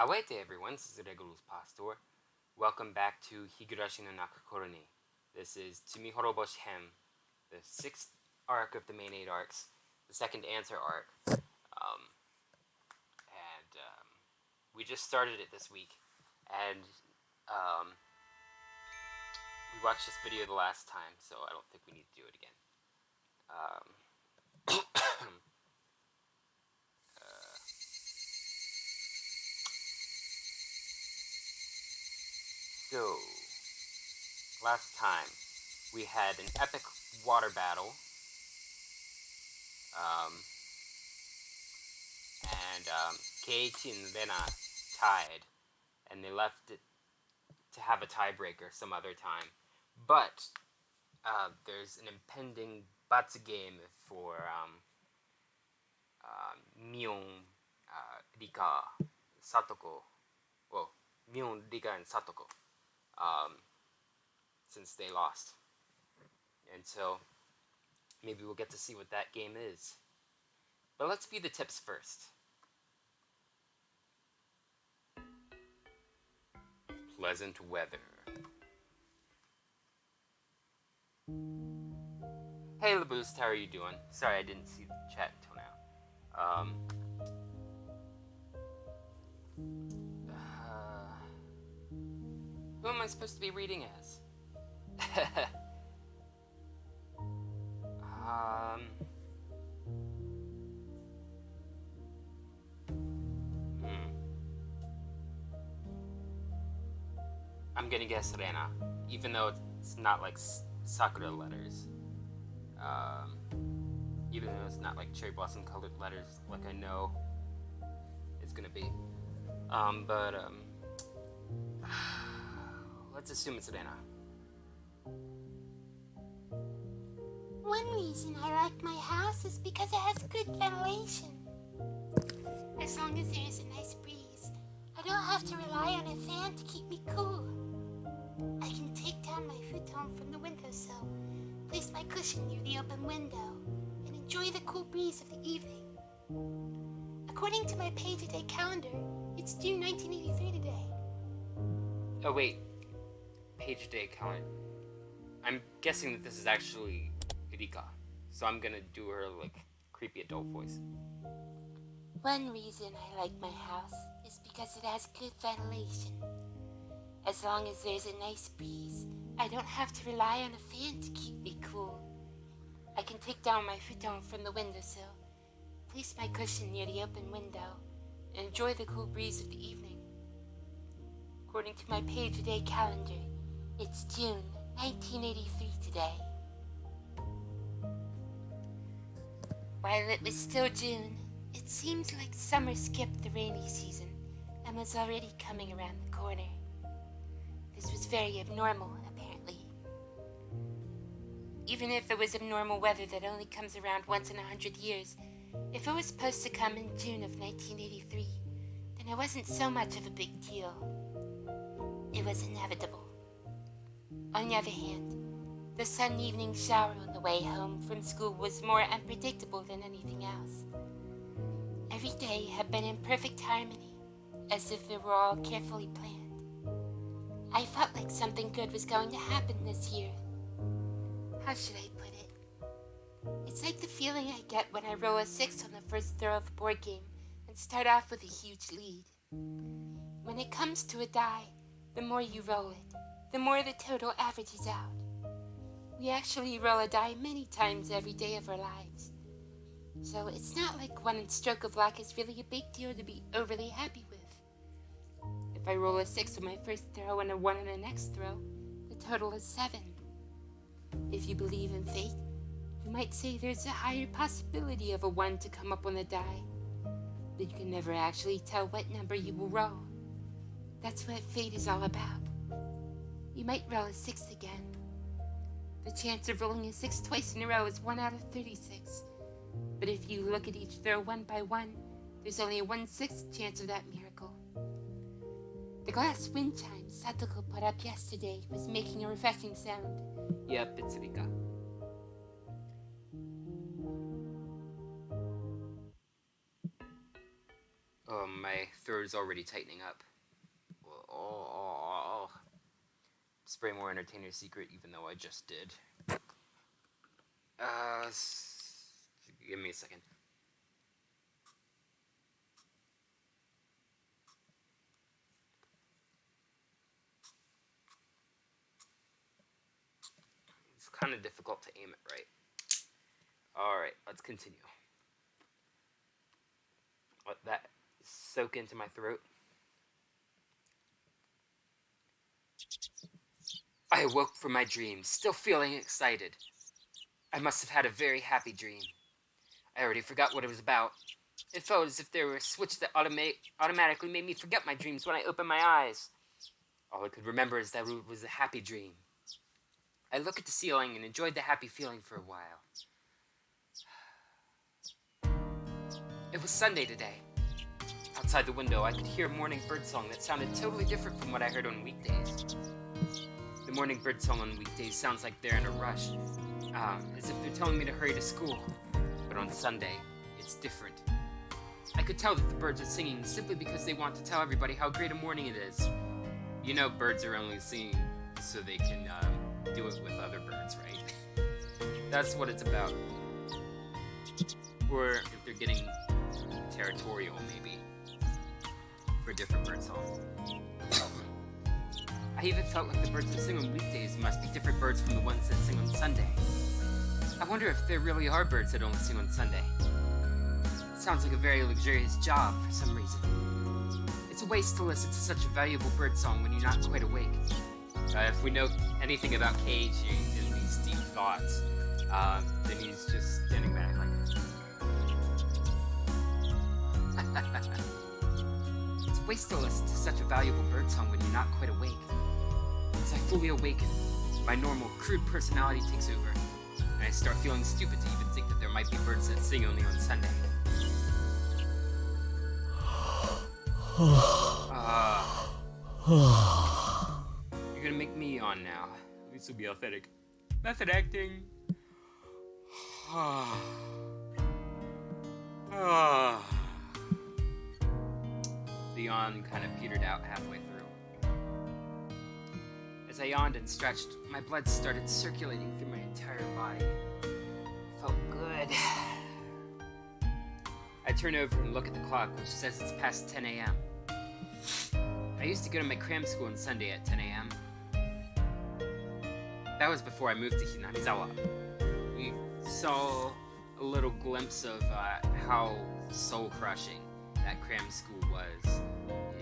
Awete everyone, this is Regulus Pastor. Welcome back to Higurashi no Naku Koro. This is Tsumihoroboshi-hen, the 6th arc of the main 8 arcs, the second answer arc. We just started it this week, and we watched this video the last time, so I don't think we need to do it again. So, last time we had an epic water battle, and Keiichi and Rena tied, and they left it to have a tiebreaker some other time. But there's an impending Batsu game for Mion, Rika, Satoko. Well, Mion, Rika, and Satoko. Since they lost. And so, maybe we'll get to see what that game is. But let's view the tips first. Pleasant weather. Hey LaBoost, how are you doing? Sorry I didn't see the chat until now. Who am I supposed to be reading as? I'm gonna guess Rena, even though it's not like Sakura letters. Even though it's not like cherry blossom colored letters like I know it's gonna be. Let's assume it's Rena. One reason I like my house is because it has good ventilation. As long as there is a nice breeze, I don't have to rely on a fan to keep me cool. I can take down my futon from the windowsill, place my cushion near the open window, and enjoy the cool breeze of the evening. According to my page-a-day calendar, it's June 1983 today. Oh wait, page-a-day calendar. I'm guessing that this is actually Rika, so I'm gonna do her like creepy adult voice. One reason I like my house is because it has good ventilation. As long as there's a nice breeze, I don't have to rely on a fan to keep me cool. I can take down my futon from the windowsill, place my cushion near the open window, and enjoy the cool breeze of the evening. According to my page-a-day calendar, it's June 1983 today. While it was still June, it seems like summer skipped the rainy season and was already coming around the corner. This was very abnormal, apparently. Even if it was abnormal weather that only comes around once in 100 years, if it was supposed to come in June of 1983, then it wasn't so much of a big deal. It was inevitable. On the other hand, the sudden evening shower on the way home from school was more unpredictable than anything else. Every day had been in perfect harmony, as if they were all carefully planned. I felt like something good was going to happen this year. How should I put it? It's like the feeling I get when I roll a 6 on the first throw of a board game and start off with a huge lead. When it comes to a die, the more you roll it, the more the total averages out. We actually roll a die many times every day of our lives. So it's not like one stroke of luck is really a big deal to be overly happy with. If I roll a 6 on my first throw and a 1 on the next throw, the total is 7. If you believe in fate, you might say there's a higher possibility of a 1 to come up on the die, but you can never actually tell what number you will roll. That's what fate is all about. You might roll a 6 again. The chance of rolling a 6 twice in a row is 1 out of 36. But if you look at each throw one by one, there's only a 1/6 chance of that miracle. The glass wind chime Satoko put up yesterday was making a refreshing sound. Yep, it's Rika. Oh, my throat is already tightening up. Oh. Spray more entertainer's secret, even though I just did. Give me a second. It's kind of difficult to aim it right. Alright, let's continue. Let that soak into my throat. I awoke from my dream, still feeling excited. I must have had a very happy dream. I already forgot what it was about. It felt as if there were a switch that automatically made me forget my dreams when I opened my eyes. All I could remember is that it was a happy dream. I looked at the ceiling and enjoyed the happy feeling for a while. It was Sunday today. Outside the window, I could hear a morning birdsong that sounded totally different from what I heard on weekdays. The morning birdsong on weekdays sounds like they're in a rush, as if they're telling me to hurry to school. But on Sunday, it's different. I could tell that the birds are singing simply because they want to tell everybody how great a morning it is. You know, birds are only singing so they can do it with other birds, right? That's what it's about. Or if they're getting territorial, maybe, for a different bird song. I even felt like the birds that sing on weekdays must be different birds from the ones that sing on Sunday. I wonder if there really are birds that only sing on Sunday. It sounds like a very luxurious job for some reason. It's a waste to listen to such a valuable bird song when you're not quite awake. If we know anything about Cage and these deep thoughts, then he's just standing back like It's a waste to listen to such a valuable bird song when you're not quite awake. As I fully awaken, my normal, crude personality takes over, and I start feeling stupid to even think that there might be birds that sing only on Sunday. You're gonna make me yawn now. This will be authentic. Method acting. The yawn kind of petered out halfway through. As I yawned and stretched, my blood started circulating through my entire body. It felt good. I turn over and look at the clock, which says it's past 10 a.m. I used to go to my cram school on Sunday at 10 a.m. That was before I moved to Hinamizawa. We saw a little glimpse of how soul-crushing that cram school was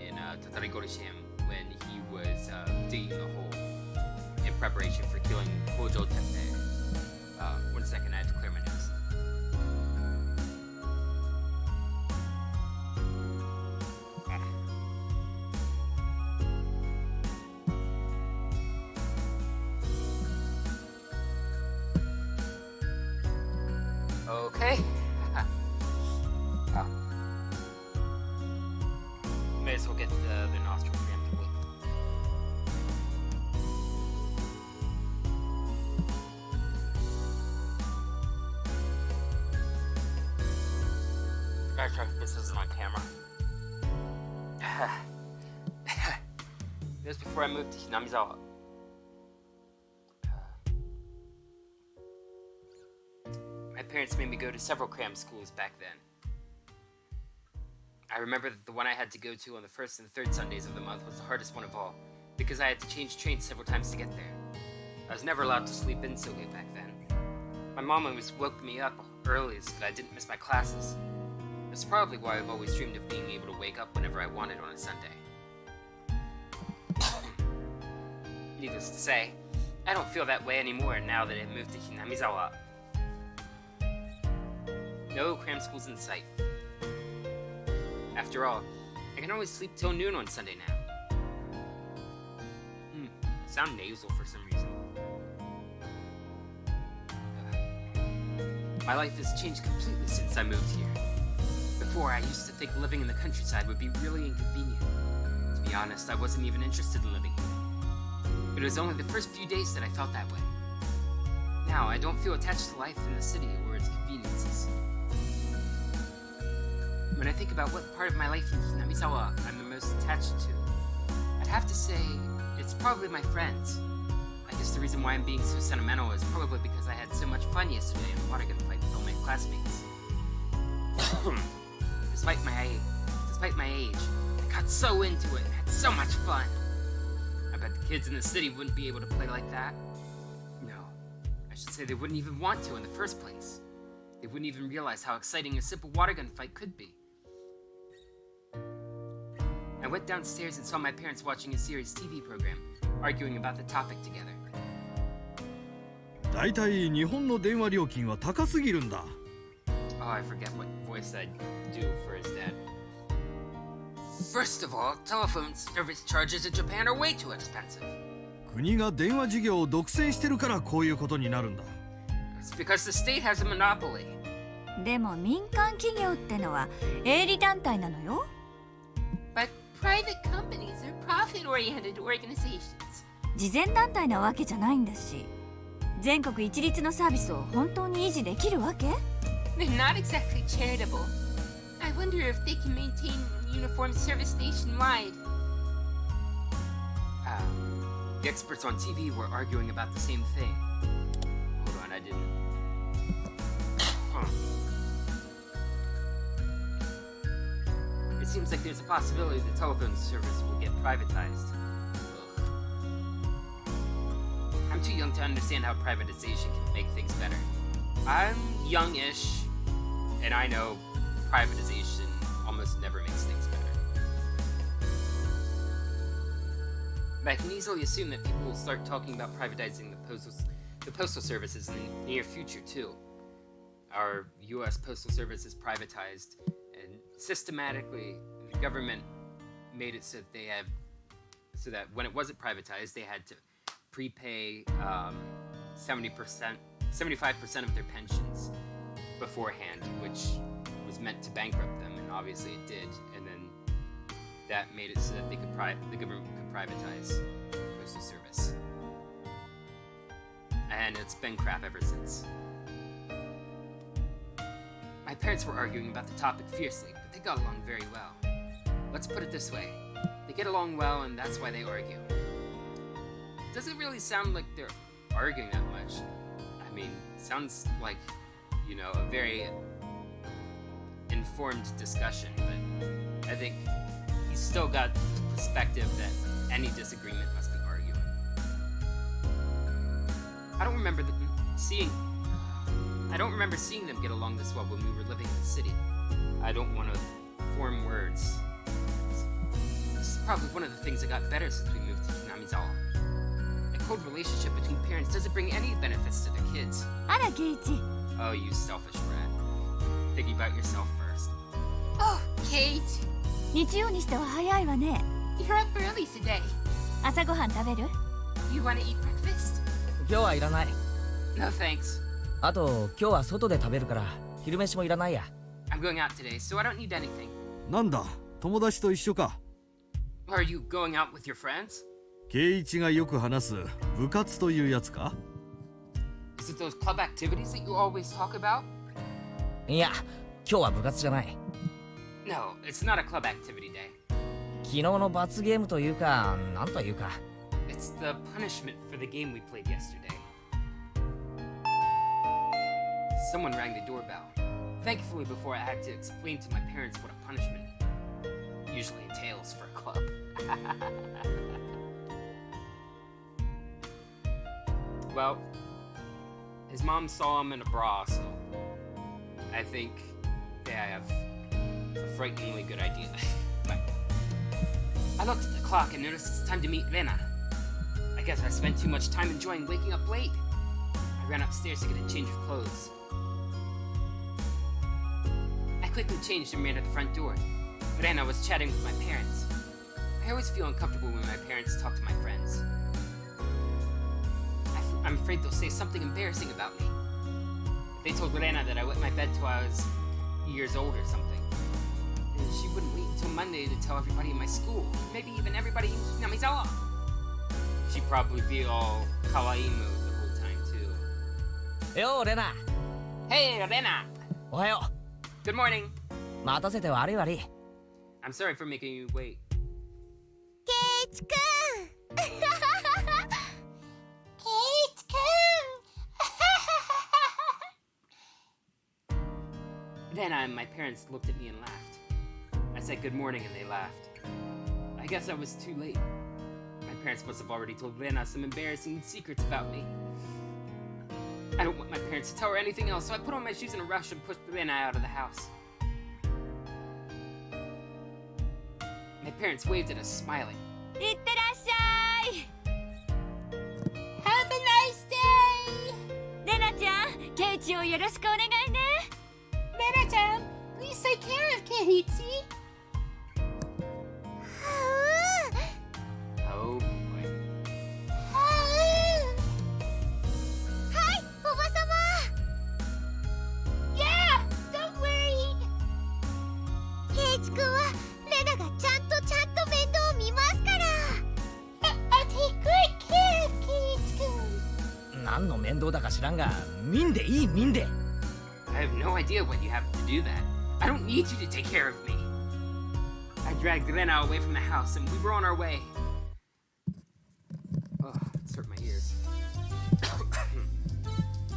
in Higurashi when he was digging a hole in preparation for killing Hojo Teppei. 1 second, I had to clear my nose. Okay. May as well get the nostril preemptively. Gotta check if this isn't on camera. This was before I moved to Hinamizawa. My parents made me go to several cram schools back then. I remember that the one I had to go to on the first and third Sundays of the month was the hardest one of all, because I had to change trains several times to get there. I was never allowed to sleep in so late back then. My mom always woke me up early so that I didn't miss my classes. That's probably why I've always dreamed of being able to wake up whenever I wanted on a Sunday. Needless to say, I don't feel that way anymore now that I've moved to Hinamizawa. No cram schools in sight. After all, I can always sleep till noon on Sunday now. I sound nasal for some reason. My life has changed completely since I moved here. Before, I used to think living in the countryside would be really inconvenient. To be honest, I wasn't even interested in living here. But it was only the first few days that I felt that way. Now, I don't feel attached to life in the city or its conveniences. When I think about what part of my life in Namizawa I'm the most attached to, I'd have to say it's probably my friends. I guess the reason why I'm being so sentimental is probably because I had so much fun yesterday in a water gun fight with all my classmates. Despite my age, I got so into it and had so much fun. I bet the kids in the city wouldn't be able to play like that. No, I should say they wouldn't even want to in the first place. They wouldn't even realize how exciting a simple water gun fight could be. I went downstairs and saw my parents watching a serious TV program, arguing about the topic together. だいたい日本の電話料金は高すぎるんだ。Oh, I forget what voice I'd do for his dad. First of all, telephone service charges in Japan are way too expensive. 国が電話事業を独占してるからこういうことになるんだ。It's because the state has a monopoly. でも民間企業ってのは営利団体なのよ。But private companies are profit-oriented organizations. 慈善団体なわけじゃないんだし、全国一律のサービスを本当に維持できるわけ？ They're not exactly charitable. I wonder if they can maintain uniform service nationwide. The experts on TV were arguing about the same thing. Hold on, I didn't... It seems like there's a possibility the telephone service will get privatized. Ugh. I'm too young to understand how privatization can make things better. I'm youngish, and I know privatization almost never makes things better. But I can easily assume that people will start talking about privatizing the postal services in the near future too. Our U.S. Postal Service is privatized, and systematically the government made it so that when it wasn't privatized, they had to prepay 75% of their pensions beforehand, which was meant to bankrupt them, and obviously it did. And then that made it so that the government could privatize the postal service. And it's been crap ever since. My parents were arguing about the topic fiercely, but they got along very well. Let's put it this way. They get along well, and that's why they argue. It doesn't really sound like they're arguing that much. I mean, it sounds like, a very informed discussion, but I think he's still got the perspective that any disagreement must be arguing. I don't remember seeing them get along this well when we were living in the city. I don't want to form words. This is probably one of the things that got better since we moved to Namizawa. A cold relationship between parents doesn't bring any benefits to their kids. あら、ケイチ。 Oh, you selfish brat. Think about yourself first. Oh, Kate, 日曜にしては早いわね。 you're up early today. 朝ごはん食べる？ You want to eat breakfast? 今日はいらない。 No thanks. あと今日は外で食べるから昼飯もいらないや。 I'm going out today, so I don't need anything. なんだ、友達と一緒か。Are you going out with your friends? 圭一がよく話す部活というやつか？ Is it those club activities that you always talk about? いや、今日は部活じゃない。 No, it's not a club activity day. 昨日の罰ゲームというか、なんというか。 It's the punishment for the game we played yesterday. Someone rang the doorbell. Thankfully, before I had to explain to my parents what a punishment usually entails for a club. Well, his mom saw him in a bra, so I think they have a frighteningly good idea. But I looked at the clock and noticed it's time to meet Lena. I guess I spent too much time enjoying waking up late. I ran upstairs to get a change of clothes. I quickly changed and ran to the front door. Lena was chatting with my parents. I always feel uncomfortable when my parents talk to my friends. I'm afraid they'll say something embarrassing about me. If they told Lena that I wet my bed till I was years old or something, then she wouldn't wait until Monday to tell everybody in my school, maybe even everybody in Namizawa. She'd probably be all kawaii mode the whole time too. ようレナ。 Hey, Lena! おはよ Good morning. 待たせて悪い悪い。I'm sorry for making you wait. ケイチくんケイチくん Then my parents looked at me and laughed. I said good morning and they laughed. I guess I was too late. My parents must have already told Rena some embarrassing secrets about me. I don't want my parents to tell her anything else, so I put on my shoes in a rush and pushed Rena out of the house. My parents waved at us, smiling. いってらっしゃい。 Have a nice day! レナちゃん、ケイチをよろしくお願いね。 Rena-chan, please take care of Keiichi. Oh boy. Hi, Oba-sama! Yeah, don't worry. ケイチくんはレナがちゃんと面倒を見ますから。I'll take good care of ケイチくん。何の面倒だか知らんが、見んでいい見んで。I have no idea when you have to do that. I don't need you to take care of me. I dragged Rena away from the house and we were on our way. Oh, it's hurt my ears.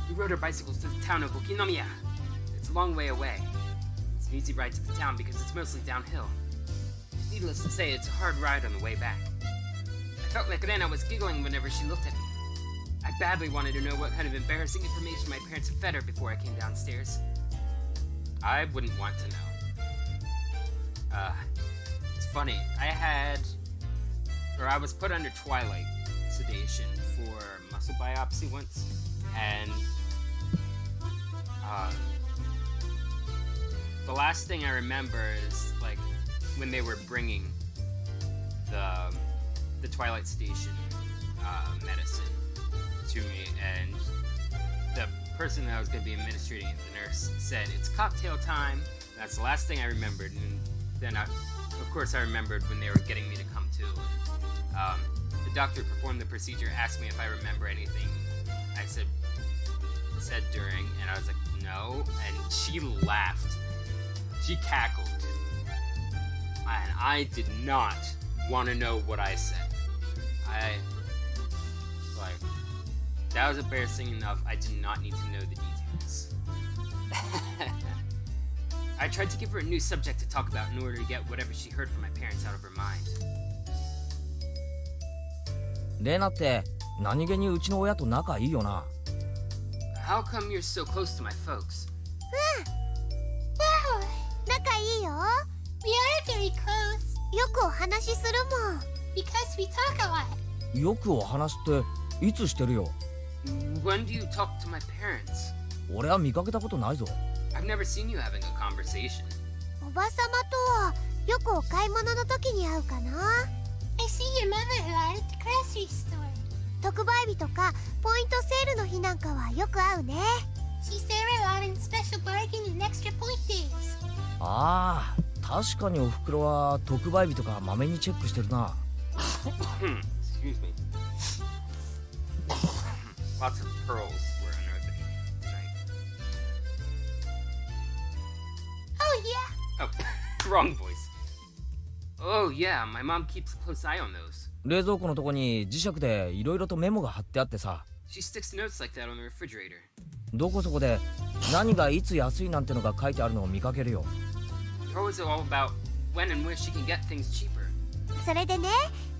We rode our bicycles to the town of Okinomiya. It's a long way away. It's an easy ride to the town because it's mostly downhill. Needless to say, it's a hard ride on the way back. I felt like Rena was giggling whenever she looked at me. I badly wanted to know what kind of embarrassing information my parents had fed her before I came downstairs. I wouldn't want to know. It's funny. I was put under twilight sedation for muscle biopsy once, and the last thing I remember is like when they were bringing the twilight sedation medicine to me, and the person that was going to be administrating it, the nurse, said it's cocktail time. That's the last thing I remembered, and then of course I remembered when they were getting me to come to. The doctor performed the procedure, asked me if I remember anything. I said during, and I was like, no, and she laughed. She cackled. And I did not want to know what I said. That was embarrassing enough. I did not need to know the details. I tried to give her a new subject to talk about in order to get whatever she heard from my parents out of her mind. レナって何気にうちの親と仲いいよな。How come you're so close to my folks? Wow, 仲いいよ。We are very close. よくお話しするもん。Because we talk a lot. よくお話っていつしてるよ。When do you talk to my parents? 俺は見かけたことないぞ。I've never seen you having a conversation. おばさまとはよくお買い物の時に会うかな。I see your mother a lot at the grocery store. 特売日とかポイントセールの日なんかはよく会うね。She's there a lot in special bargain and extra point days. ああ、確かにおふくろは特売日とかまめにチェックしてるな。Excuse me. Lots of pearls were unearthed tonight. Oh yeah. Oh, wrong voice. Oh yeah, my mom keeps a close eye on those. 冷蔵庫のとこに磁石でいろいろとメモが貼ってあってさ。She sticks notes like that on the refrigerator. どこそこで何がいつ安いなんてのが書いてあるのを見かけるよ。They're always all about when and where she can get things cheaper. それでね、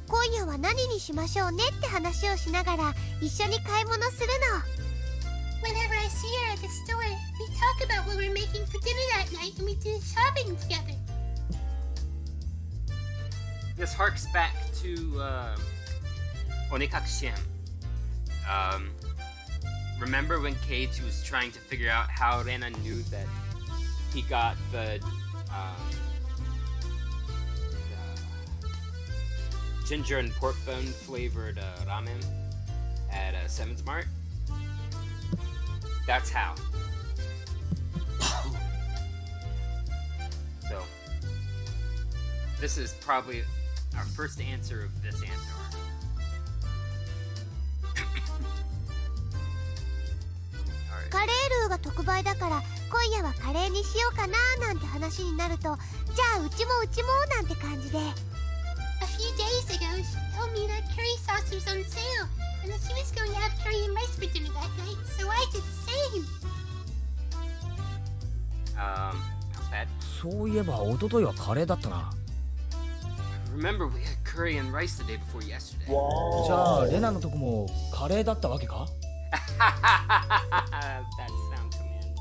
今夜は何にしましょうねって話をしながら一緒に買い物するの。Whenever I see her at the store, we talk about what we're making for dinner that night and we do shopping together. This harks back to Onekakushi-hen. Remember when Keiichi was trying to figure out how Rena knew that he got the ginger and pork bone flavored ramen at Seven's Mart? That's how. So, this is probably our first answer of this answer. Alright. カレールーが特売だから今夜はカレーにしようかななんて話になると、じゃあうちもなんて感じで。 A few days ago, she told me that curry sauce was on sale, and that she was going to have curry and rice for dinner that night, so I did the same. How's that? そういえば一昨日はカレーだったな。 Remember, we had curry and rice the day before yesterday. じゃあレナのとこもカレーだったわけか？ That sound command.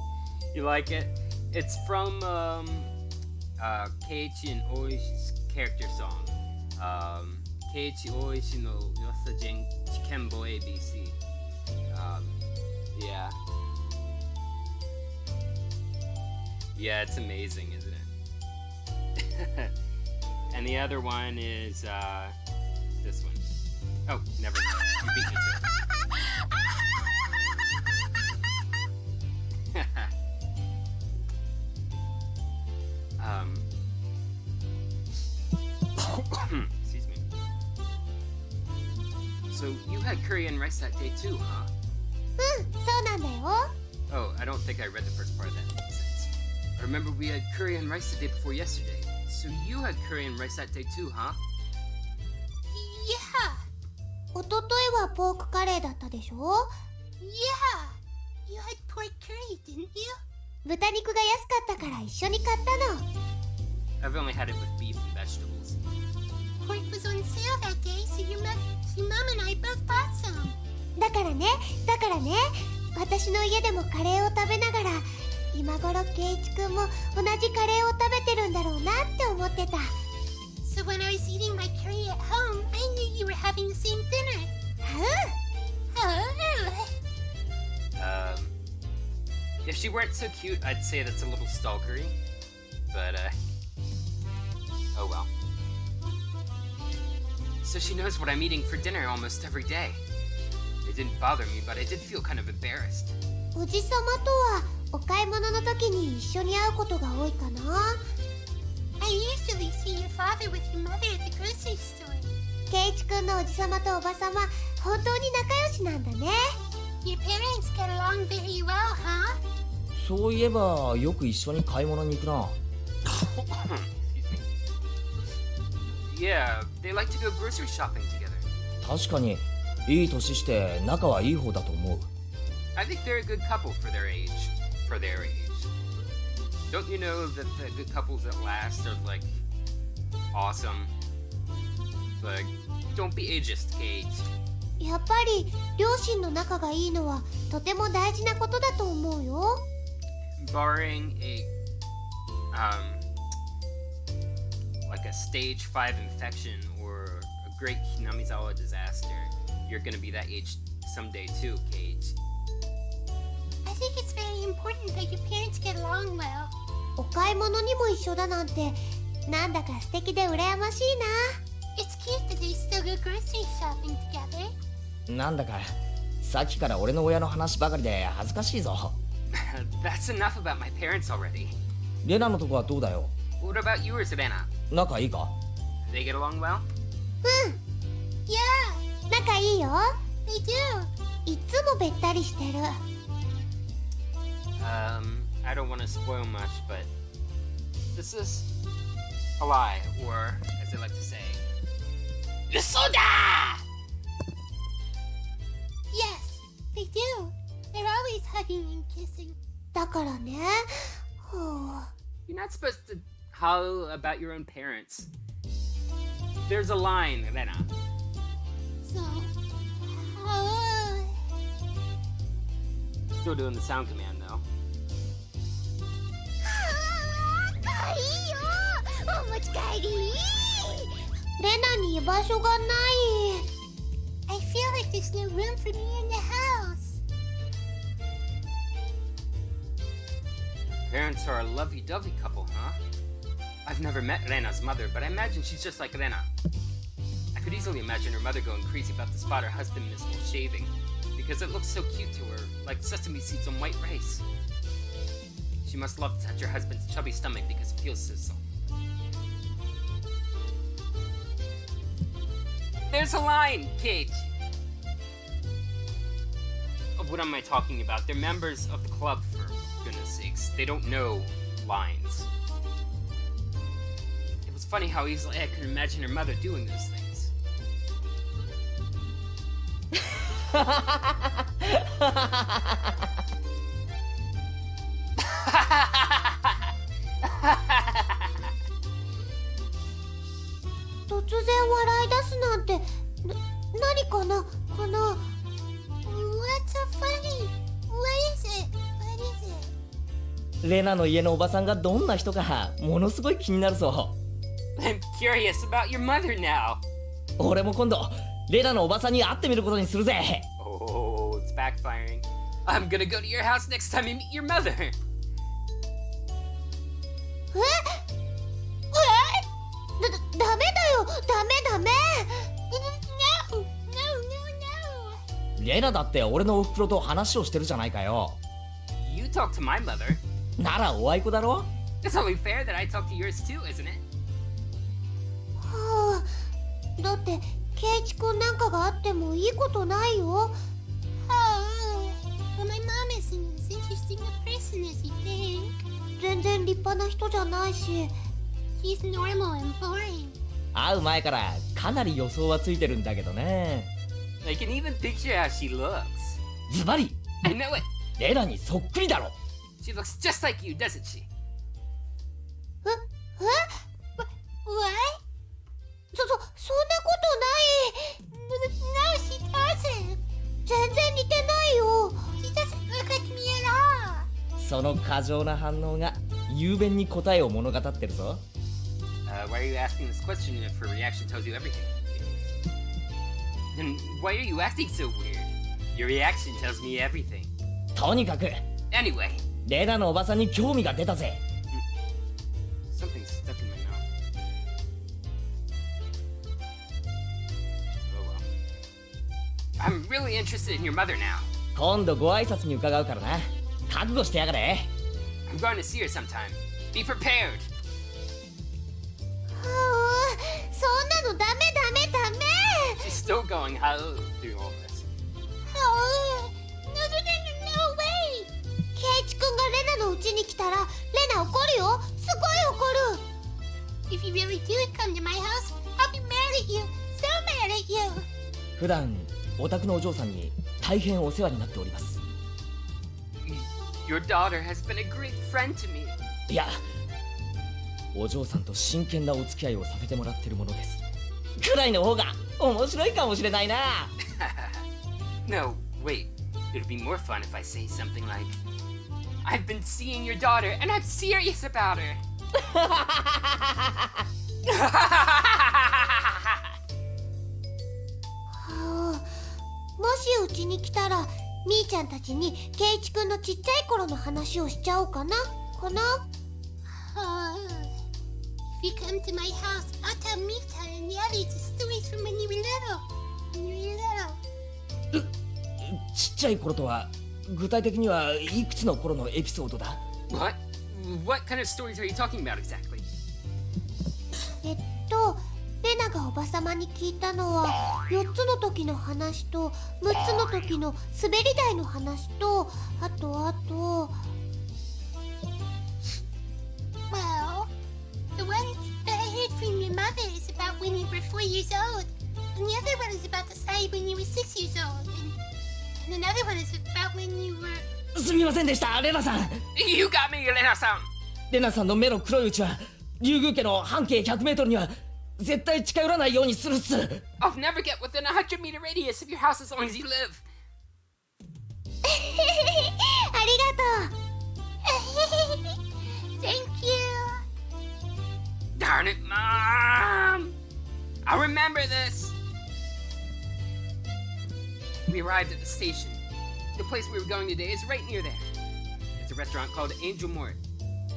You like it? It's from Keiichi and Oishi's character song. Keiichi Oishi no Yosajin Chikenbo ABC. Yeah. Yeah, it's amazing, isn't it? And the other one is this one. Oh, never mind. You beat me to it. Excuse me. So you had curry and rice that day too, huh? そうなんだよ。 Oh, I don't think I read the first part of that sentence. I remember we had curry and rice the day before yesterday. So you had curry and rice that day too, huh? Yeah, おとといはポークカレーだったでしょ。 yeah. You had pork curry, didn't you? 豚肉が安かったから一緒に買ったの。 I've only had it with beef and vegetables. Pork was on sale that day, so your mom and I both bought some. だからね、私の家でもカレーを食べながら、今頃ケイチくんも同じカレーを食べてるんだろうなって思ってた。 So when I was eating my curry at home, I knew you were having the same dinner. Oh, If she weren't so cute, I'd say that's a little stalkery. But, oh well. So she knows what I'm eating for dinner almost every day. It didn't bother me, but I did feel kind of embarrassed. おじさまとはお買い物の時に一緒に会うことが多いかな。 I usually see your father with your mother at the grocery store. ケイチくんのおじさまとおばさま、本当に仲良しなんだね。 Your parents get along very well, huh? そういえばよく一緒に買い物に行くな。 Yeah, they like to go grocery shopping together. 確かにいい年して仲はいい方だと思う。 I think they're a good couple for their age. Don't you know that the good couples that last are, like, awesome? Like, don't be ageist, Kate. やっぱり両親の仲がいいのはとても大事なことだと思うよ。 Barring like a stage 5 infection or a great Hinamizawa disaster, you're gonna be that age someday too, Kate. I think it's very important that your parents get along well. お買い物にも一緒だなんて、なんだか素敵で羨ましいな。 It's cute that they still go grocery shopping together. なんだかさっきから俺の親の話ばかりで恥ずかしいぞ。That's enough about my parents already. レナのとこはどうだよ？ What about yours, Rena? 仲いいか？ They get along well? Yeah, 仲いいよ。 they do. いつもべったりしてる。 I don't want to spoil much, but this is a lie, or as they like to say, Usoda! Yes, they do. They're always hugging and kissing. だからね。はあ、 You're not supposed to howl about your own parents. There's a line, Rena. So, Still doing the sound command, though. いいよ。お持ち帰り。レナに居場所がない。 I feel like there's no room for me in the house. Parents are a lovey-dovey couple, huh? I've never met Rena's mother, but I imagine she's just like Rena. I could easily imagine her mother going crazy about the spot her husband missed while shaving, because it looks so cute to her, like sesame seeds on white rice. She must love to touch her husband's chubby stomach because it feels so soft. There's a line, Kate! what am I talking about? They're members of the club, for goodness sakes. They don't know lines. It was funny how easily I could imagine her mother doing those things.突然笑い出すなんて、何かなかな。 What's so funny? What is it? What is it? レナの家のおばさんがどんな人かものすごい気になるぞ。 I'm curious about your mother now. 俺も今度レナのおばさんに会ってみることにするぜ。 Oh, it's backfiring. I'm gonna go to your house next time you meet your mother. ダメだよ、ダメ。 No, no, no, no. レナだって俺のおふくろと話をしてるじゃないかよ。 You talk to my mother. ならおあいこだろ。 It's only fair that I talk to yours too, isn't it? はあ、だってケイチ君なんかがあってもいいことないよ。 Oh, well, my mom isn't as interesting a person as you think. 全然立派な人じゃないし。 She's normal and boring. 会う前からかなり予想はついてるんだけどね。 I can even picture how she looks. ズバリ I know it. レナにそっくりだろ。 She looks just like you, doesn't she? え What? そんなことない。 No, she doesn't. 全然似てないよ。 She doesn't look like me at all. その過剰な反応が雄弁に答えを物語ってるぞ。 Why are you asking this question if her reaction tells you everything? Then why are you acting so weird? Your reaction tells me everything. とにかく Anyway, レナのおばさんに興味が出たぜ。 something's stuck in my mouth. Oh well. I'm really interested in your mother now. 今度ご挨拶に伺うからな。覚悟してやがれ。 I'm going to see her sometime. Be prepared. はあ、そんなのダメ。 She's still going how through all this. Oh, no, way. ケイチ君がレナの家に来たらレナ怒るよ。すごい怒る。 If you really do come to my house, I'll be mad at you. So mad at you. 普段お宅のお嬢さんに大変お世話になっております。 Your daughter has been a great friend to me. いや、お嬢さんと真剣なお付き合いをさせてもらってるものです。くらいの方が面白いかもしれないな。No, wait. It'll be more fun if I say something like, I've been seeing your daughter and I'm serious about her. はあ、もしうちに来たらみーちゃんたちにケイチ君のちっちゃい頃の話をしちゃおうかな。Oh, if you come to my house, I'll tell Mita and the others stories from when you were little. ちっちゃい頃とは具体的にはいくつの頃のエピソードだ？ What? What kind of stories are you talking about exactly? レナがおばさまに聞いたのは4つの時の話と6つの時の滑り台の話とあと Well, the one that I heard from your mother is about when you were 4 years old, and the other one is about the side when you were 6 years old, and another one is about when you were... すみませんでした、レナさん。 You got me, Elena-san. レナさんの目の黒いうちは竜宮家の半径100メートルには絶対近寄らないようにするっす。 I'll never get within a 100-meter radius of your house as long as you live. ありがとう。 Thank you. Darn it, Mom! I'll remember this. We arrived at the station. The place we were going today is right near there. It's a restaurant called Angel Mort.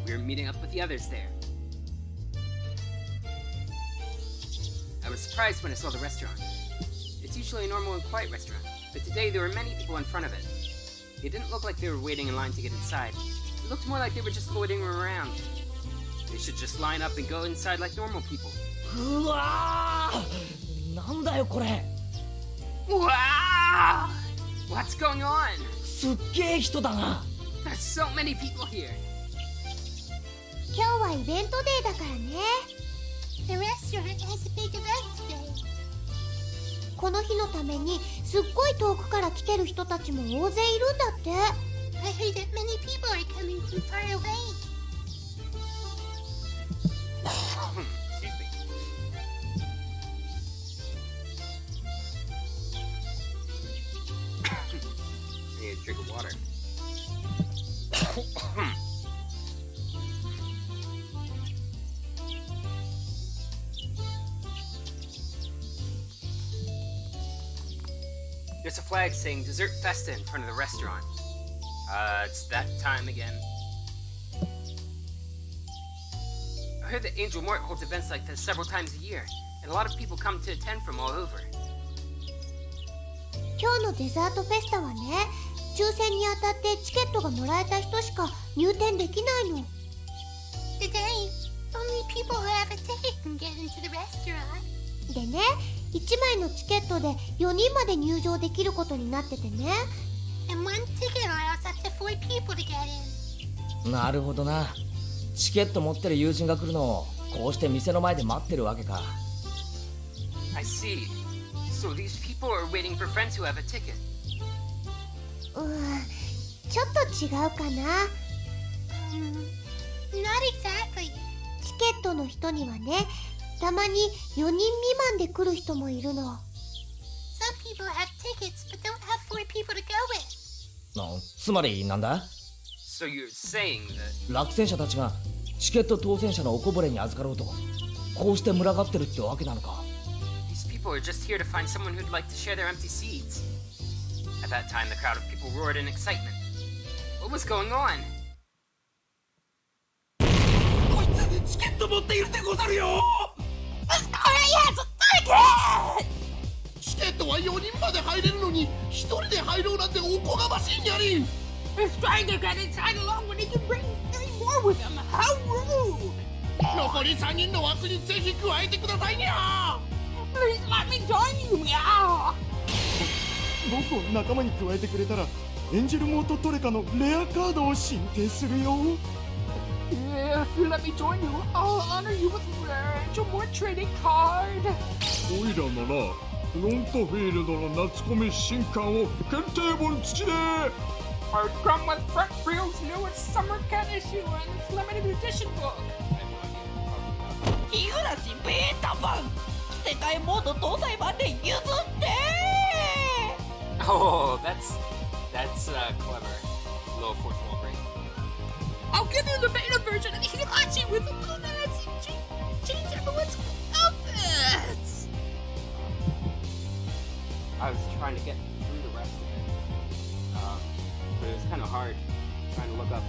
We were meeting up with the others there. I was surprised when I saw the restaurant. It's usually a normal and quiet restaurant, but today there were many people in front of it. They didn't look like they were waiting in line to get inside. It looked more like they were just loitering around. They should just line up and go inside like normal people. うわー、なんだよこれ。 Wow! What's going on? すっげえ人だな。 There's so many people here. 今日はイベントデーだからね。 The restaurant has a big event today. この日のためにすっごい遠くから来てる人たちも大勢いるんだって。 I heard that many people are coming from far away. Excuse me. I need a drink of water. There's a flag saying Dessert Festa in front of the restaurant. It's that time again. I heard that Angel Mort holds events like this several times a year, and a lot of people come to attend from all over. 今日のデザートフェスタはね、抽選に当たってチケットがもらえた人しか入店できないの。 Today, only people who have a ticket can get into the restaurant. でね、1枚のチケットで4人まで入場できることになっててね。 And one ticket allows up to 4 people to get in. なるほどな。チケット持ってる友人が来るのをこうして店の前で待ってるわけか。 I see. So these people are waiting for friends who have a ticket. ちょっと違うかな。Not exactly. チケットの人にはね、たまに4人未満で来る人もいるの。 Some people have tickets but don't have 4 people to go with. つまりなんだ？ So you're saying that 落選者たちがチケット当選者のおこぼれに預かろうとこうして群がってるってわけなのか。 these people are just here to find someone who'd like to share their empty seats? At that time, the crowd of people roared in excitement. What was going on? こいつチケット持っているでござるよ。 This guy has a ticket! チケットは4人まで入れるのに1人で入ろうなんておこがましいにゃり。 He's trying to get inside alone when he can bring 3 more with him. How rude! 残り3人の枠にぜひ加えてくださいにゃ。 Please let me join you, meow! 僕を仲間に加えてくれたらエンジェルモートトレカのレアカードを申請するよ。 If you let me join you, I'll honor you with a more trading card. おいらならフロントフィールドの夏コミ新刊を検定本付きで。 Or come with Frills' newest summer cat issue and its limited edition book. Higurashi ベータ版世界モード搭載版で譲って Oh, that's clever. Little fourth wall break. I'll give you the beta version of Higurashi with a little change everyone's outfits. I was trying to get through the rest of it, but it was kind of hard trying to look up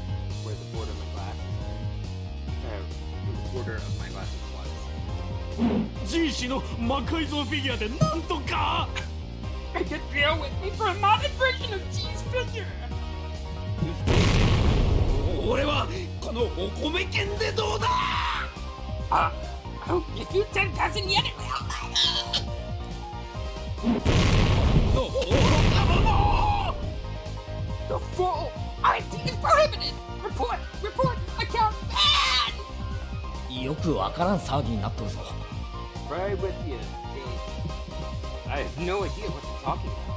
where the border of my glasses was. G 氏の魔改造フィギュアでなんとか。 Make a deal with me for a modded version of G's figure. 俺はこのお米券でどうだ。 I'll give you 10,000 yen in real money. 愚か者。 The full ID is prohibited. Report, account banned. よくわからん騒ぎになっとるぞ。 Right with you, Dave. I have no idea what you're talking about.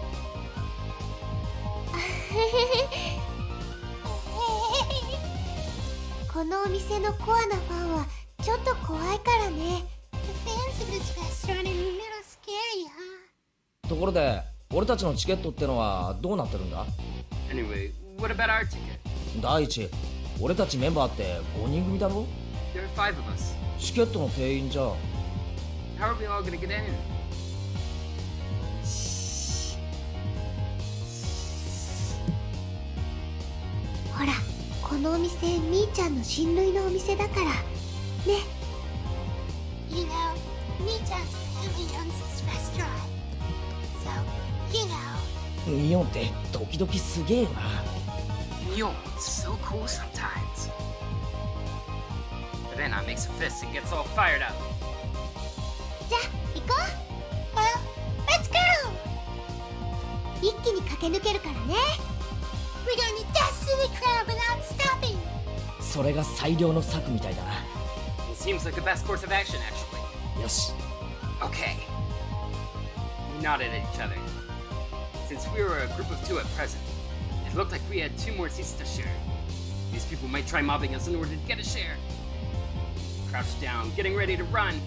このお店のコアなファンはちょっと怖いからね。 The fans of this restaurant are a little scary, huh? ところで俺たちのチケットってのはどうなってるんだ？ Anyway, what about our ticket? 第一、俺たちメンバーって5人組だろ？ There are 5 of us. チケットの定員じゃ。 How are we all gonna get in? ほら、このお店みーちゃんの親類のお店だからね。 You know, Mi-chan's family owns this restaurant. So, you know. ミオンって時々すげえよな。 Yo, it's so cool sometimes. But then I makes a fist and gets all fired up. じゃあ行こ Well, let's go! う。一気に駆け抜けるからね。the crowd without stopping. それが最良の策みたいだな。 It seems like the best course of action, actually. よし。 Okay. We nodded at each other. Since we were a group of two at present, it looked like we had 2 more seats to share. These people might try mobbing us in order to get a share. Crouched down, getting ready to run.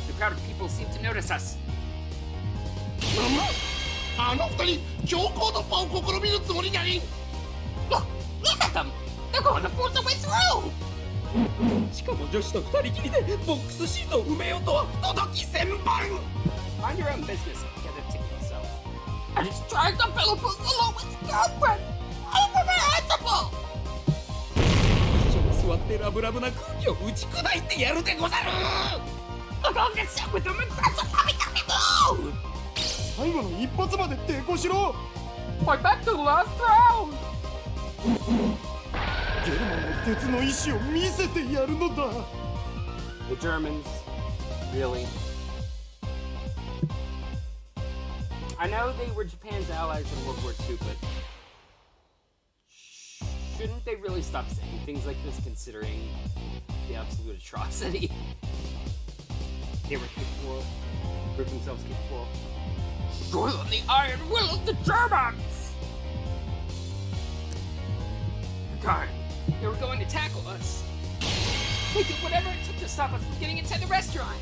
The crowd of people seemed to notice us. あの二人強行突破を試みるつもりにゃりん。 Look at them! They're going to force their way through! しかも女子と二人きりでボックスシートを埋めようとは不届き千万。 Mind your own business, get a ticket yourself. I just tried to fill a booth along with his girlfriend! Unreprehensible! 一緒に座ってラブラブな空気を打ち砕いてやるでござる。 Look, I'll get set with them and grab some lovey-dovey move! 最後の一発まで抵抗しろ。 Fight back to the last round! ゲルマンの鉄の意志を見せてやるのだ。 The Germans, really? I know they were Japan's allies in World War II, but shouldn't they really stop saying things like this, considering the absolute atrocity they were capable of, proved themselves capable of? Soil the iron will of the Germans! Darn, they were going to tackle us. They did whatever it took to stop us from getting inside the restaurant.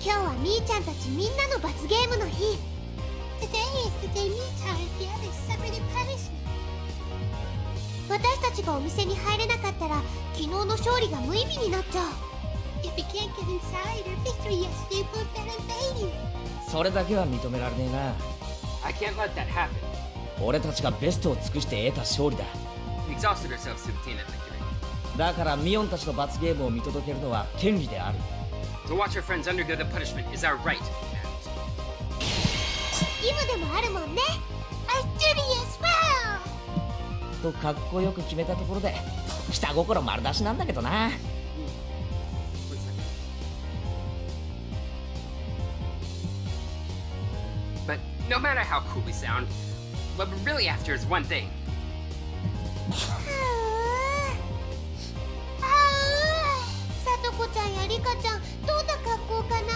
今日はみーちゃんたちみんなの罰ゲームの日。Today is the day Me-chan and the others suffered a punishment. 私たちがお店に入れなかったら昨日の勝利が無意味になっちゃう。If we can't get inside, our victory yesterday would have been in vain. それだけは認められねえな。 I can't let that happen. 俺たちがベストを尽くして得た勝利だ。 We exhausted ourselves to obtain that victory. だからミオンたちの罰ゲームを見届けるのは権利である。 To watch our friends undergo the punishment is our right. 義務でもあるもんね。Our duty as well. とかっこよく決めたところで下心丸出しなんだけどな。 One second. But no matter how cool we sound, what we're really after is one thing. さとこちゃんやりかちゃんどんな格好かな。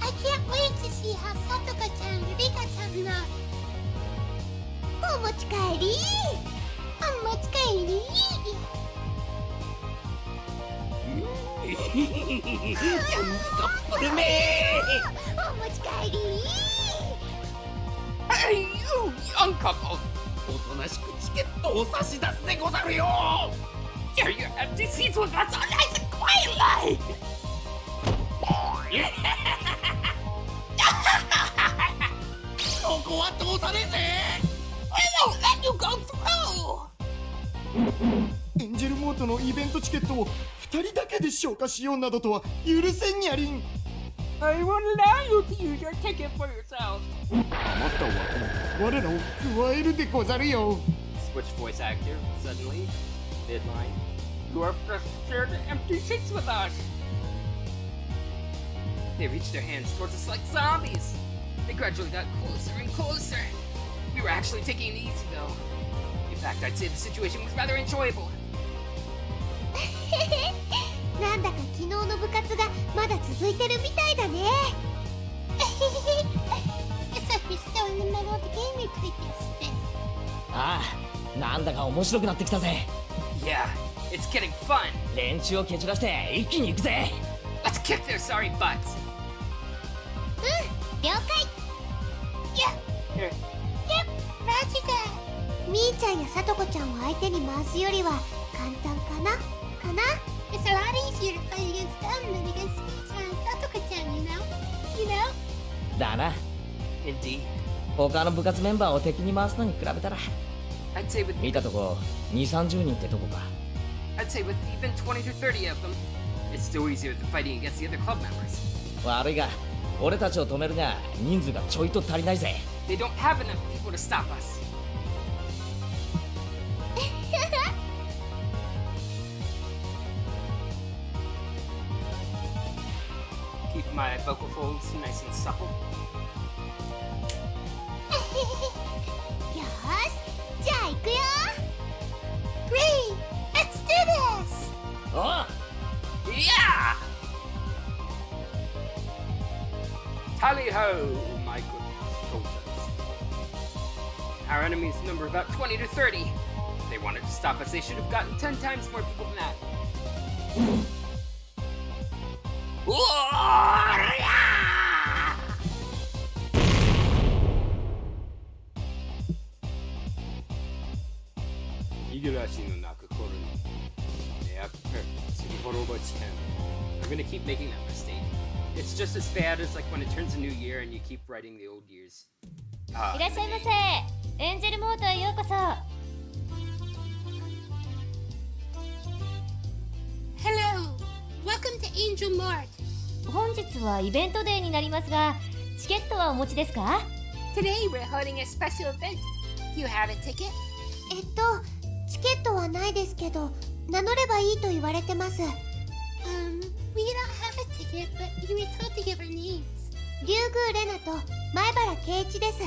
I can't wait to see how さとこちゃんやりかちゃんのお持ち帰りお持ち帰りカップルめお持ち帰り Hey, you young couple! おとなしくチケットを差し出すでござるよ。 Share your empty seats with us so nice and quietly! ここは通さねえぜ。 We won't let you go through! エンジェルモートのイベントチケットを2人だけで消化しようなどとは許せんにゃりん。 I won't allow you to use your ticket for yourself. 余った枠を我らを加えるでござるよ。 Switch voice actor, suddenly. Midline. You are forced to share the empty seats with us! They reached their hands towards us like zombies! They gradually got closer and closer. We were actually taking it easy though. In fact, I'd say the situation was rather enjoyable. なんだか昨日の部活がまだ続いてるみたいだね。It's like we're still in the middle of the game we played yesterday. ああ、なんだか面白くなってきたぜ。 Yeah, it's getting fun! 連中を蹴散らして一気に行くぜ。 Let's kick their sorry butts! 了解。Here, マジか。みーちゃんやさとこちゃんを相手に回すよりは簡単かなかな。It's a lot easier to fight against them than against me-chan and Satoko-chan, you know? You know? だな。 indeed. 他の部活メンバーを敵に回すのに比べたら I'd say with 見たとこ2、30人ってとこか。 I'd say with even 20 to 30 of them, it's still easier than fighting against the other club members. 悪いが俺たちを止めるには人数がちょいと足りないぜ。 They don't have enough people to stop us. Keep my vocal folds nice and supple. よじゃあ行くよ。 3, let's do this! おう Yeah! Tally ho, my good soldiers. Our enemies number about 20 to 30. If they wanted to stop us, they should have gotten 10 times more people than that. Higurashi no Naku Koro Tsumihoroboshi-hen. I'm gonna keep making that mistake. It's just as bad as like when it turns a new year and you keep writing the old years. いらっしゃいませ。エンジェルモートへようこそ。 Hello! Welcome to Angel Mart. 本日はイベントデーになりますが、チケットはお持ちですか？ Today we're holding a special event. Do you have a ticket? チケットはないですけど、名乗ればいいと言われてます。We don't have a ticket, but you were told to give our names. リュウグウレナと前原圭一です。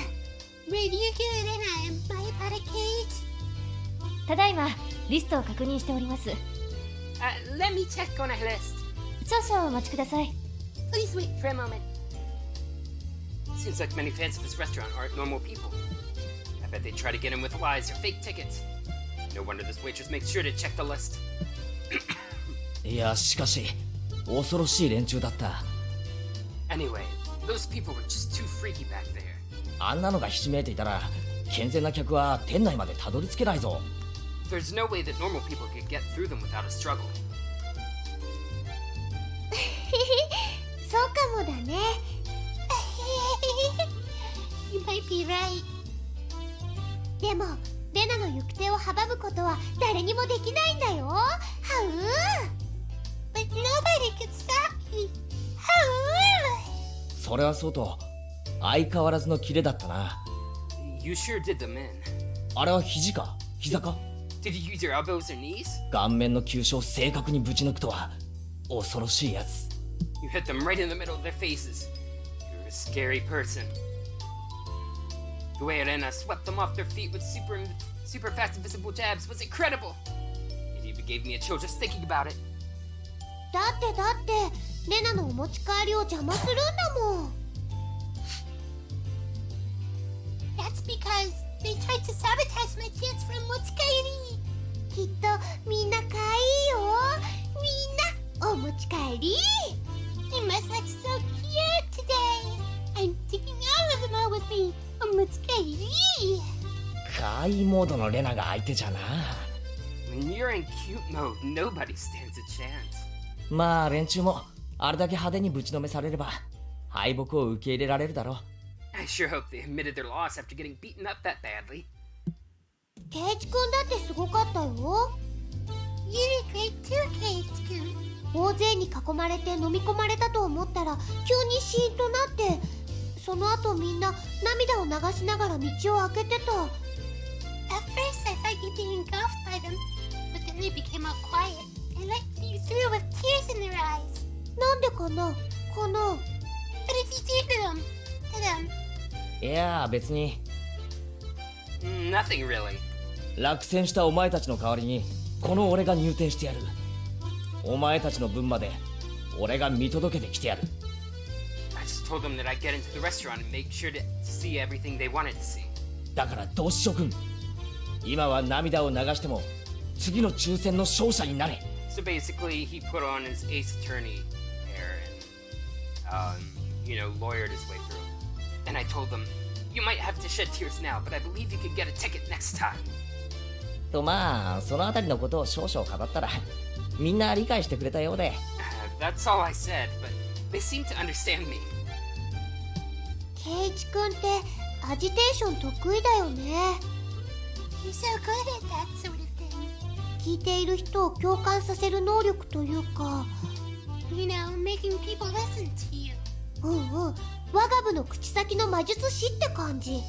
リュウグウレナ and 前原圭一。ただいまリストを確認しております。Let me check on a list. 少々お待ちください。 Please wait for a moment. Seems like many fans of this restaurant aren't normal people. I bet they try to get in with lies or fake tickets. No wonder this waitress makes sure to check the list. いやしかし恐ろしい連中だった。 Anyway, those people were just too freaky back there. あんなのがひしめいていたら健全な客は店内までたどり着けないぞ。 There's no way that normal people could get through them without a struggle. そうかもだね。You might be right. でも、レナの行く手を阻むことは誰にもできないんだよ。はう But nobody can stop me. はうそれはそうと相変わらずのキレだったな。 You sure did them in. あれは肘か膝か？ Did you use your elbows or knees? 顔面の急所を正確にぶち抜くとは恐ろしいやつ。 You hit them right in the middle of their faces. You're a scary person. The way Arena swept them off their feet with super fast invisible jabs was incredible. It even gave me a chill just thinking about it. だってレナのお持ち帰りを邪魔するんだもん。That's because they tried to sabotage my chance for omochikaeriiIi. きっとみんな可愛いよ。みんなお持ち帰り。They must look so cute today. I'm taking all of them out with me. お持ち帰り。可愛いモードのレナが相手じゃな。 When you're in cute mode, nobody stands a chance. まあ連中もあれだけ派手にぶちのめされれば敗北を受け入れられるだろう。 I sure hope they admitted their loss after getting beaten up that badly. ケイチくんだってすごかったよ。You did great too, ケイチくん。大勢に囲まれて飲み込まれたと思ったら急にシーンとなって、その後みんな涙を流しながら道を開けてた。At first I thought you'd be engulfed by them, but then they became all quiet and let you through with tears in their eyes. なんでかな、この。What did you do to them? いや別に。 Nothing really. 落選したお前たちの代わりにこの俺が入店してやる。お前たちの分まで俺が見届けてきてやる。 I just told them that I'd get into the restaurant and make sure to see everything they wanted to see. だから同志諸君、今は涙を流しても次の抽選の勝者になれ。 So basically, he put on his ace attorney hair and, lawyered his way through. And I told them, you might have to shed tears now, but I believe you could get a ticket next time. とまあそのあたりのことを少々語ったらみんな理解してくれたようで。That's all I said, but they seem to understand me. ケイチくんってアジテーション得意だよね。You're so good at that sort of thing. 聞いている人を共感させる能力というか。You know, making people listen to you. 我が部の口先の魔術師って感じ。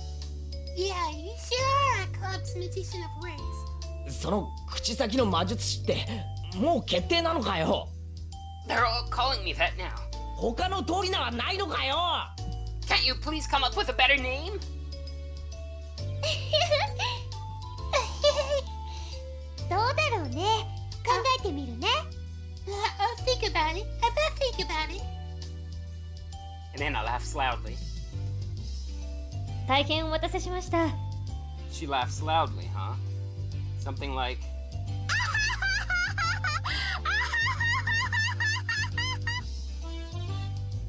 Yeah, you sure are a club's magician of words. その口先の魔術師ってもう決定なのかよ。 They're all calling me that now. 他の通り名はないのかよ。 Can't you please come up with a better name? どうだろうね。考えてみるね。I'll think about it. I better think about it. And Anna laughs loudly. 大変お待たせしました。 She laughs loudly, huh? Something like,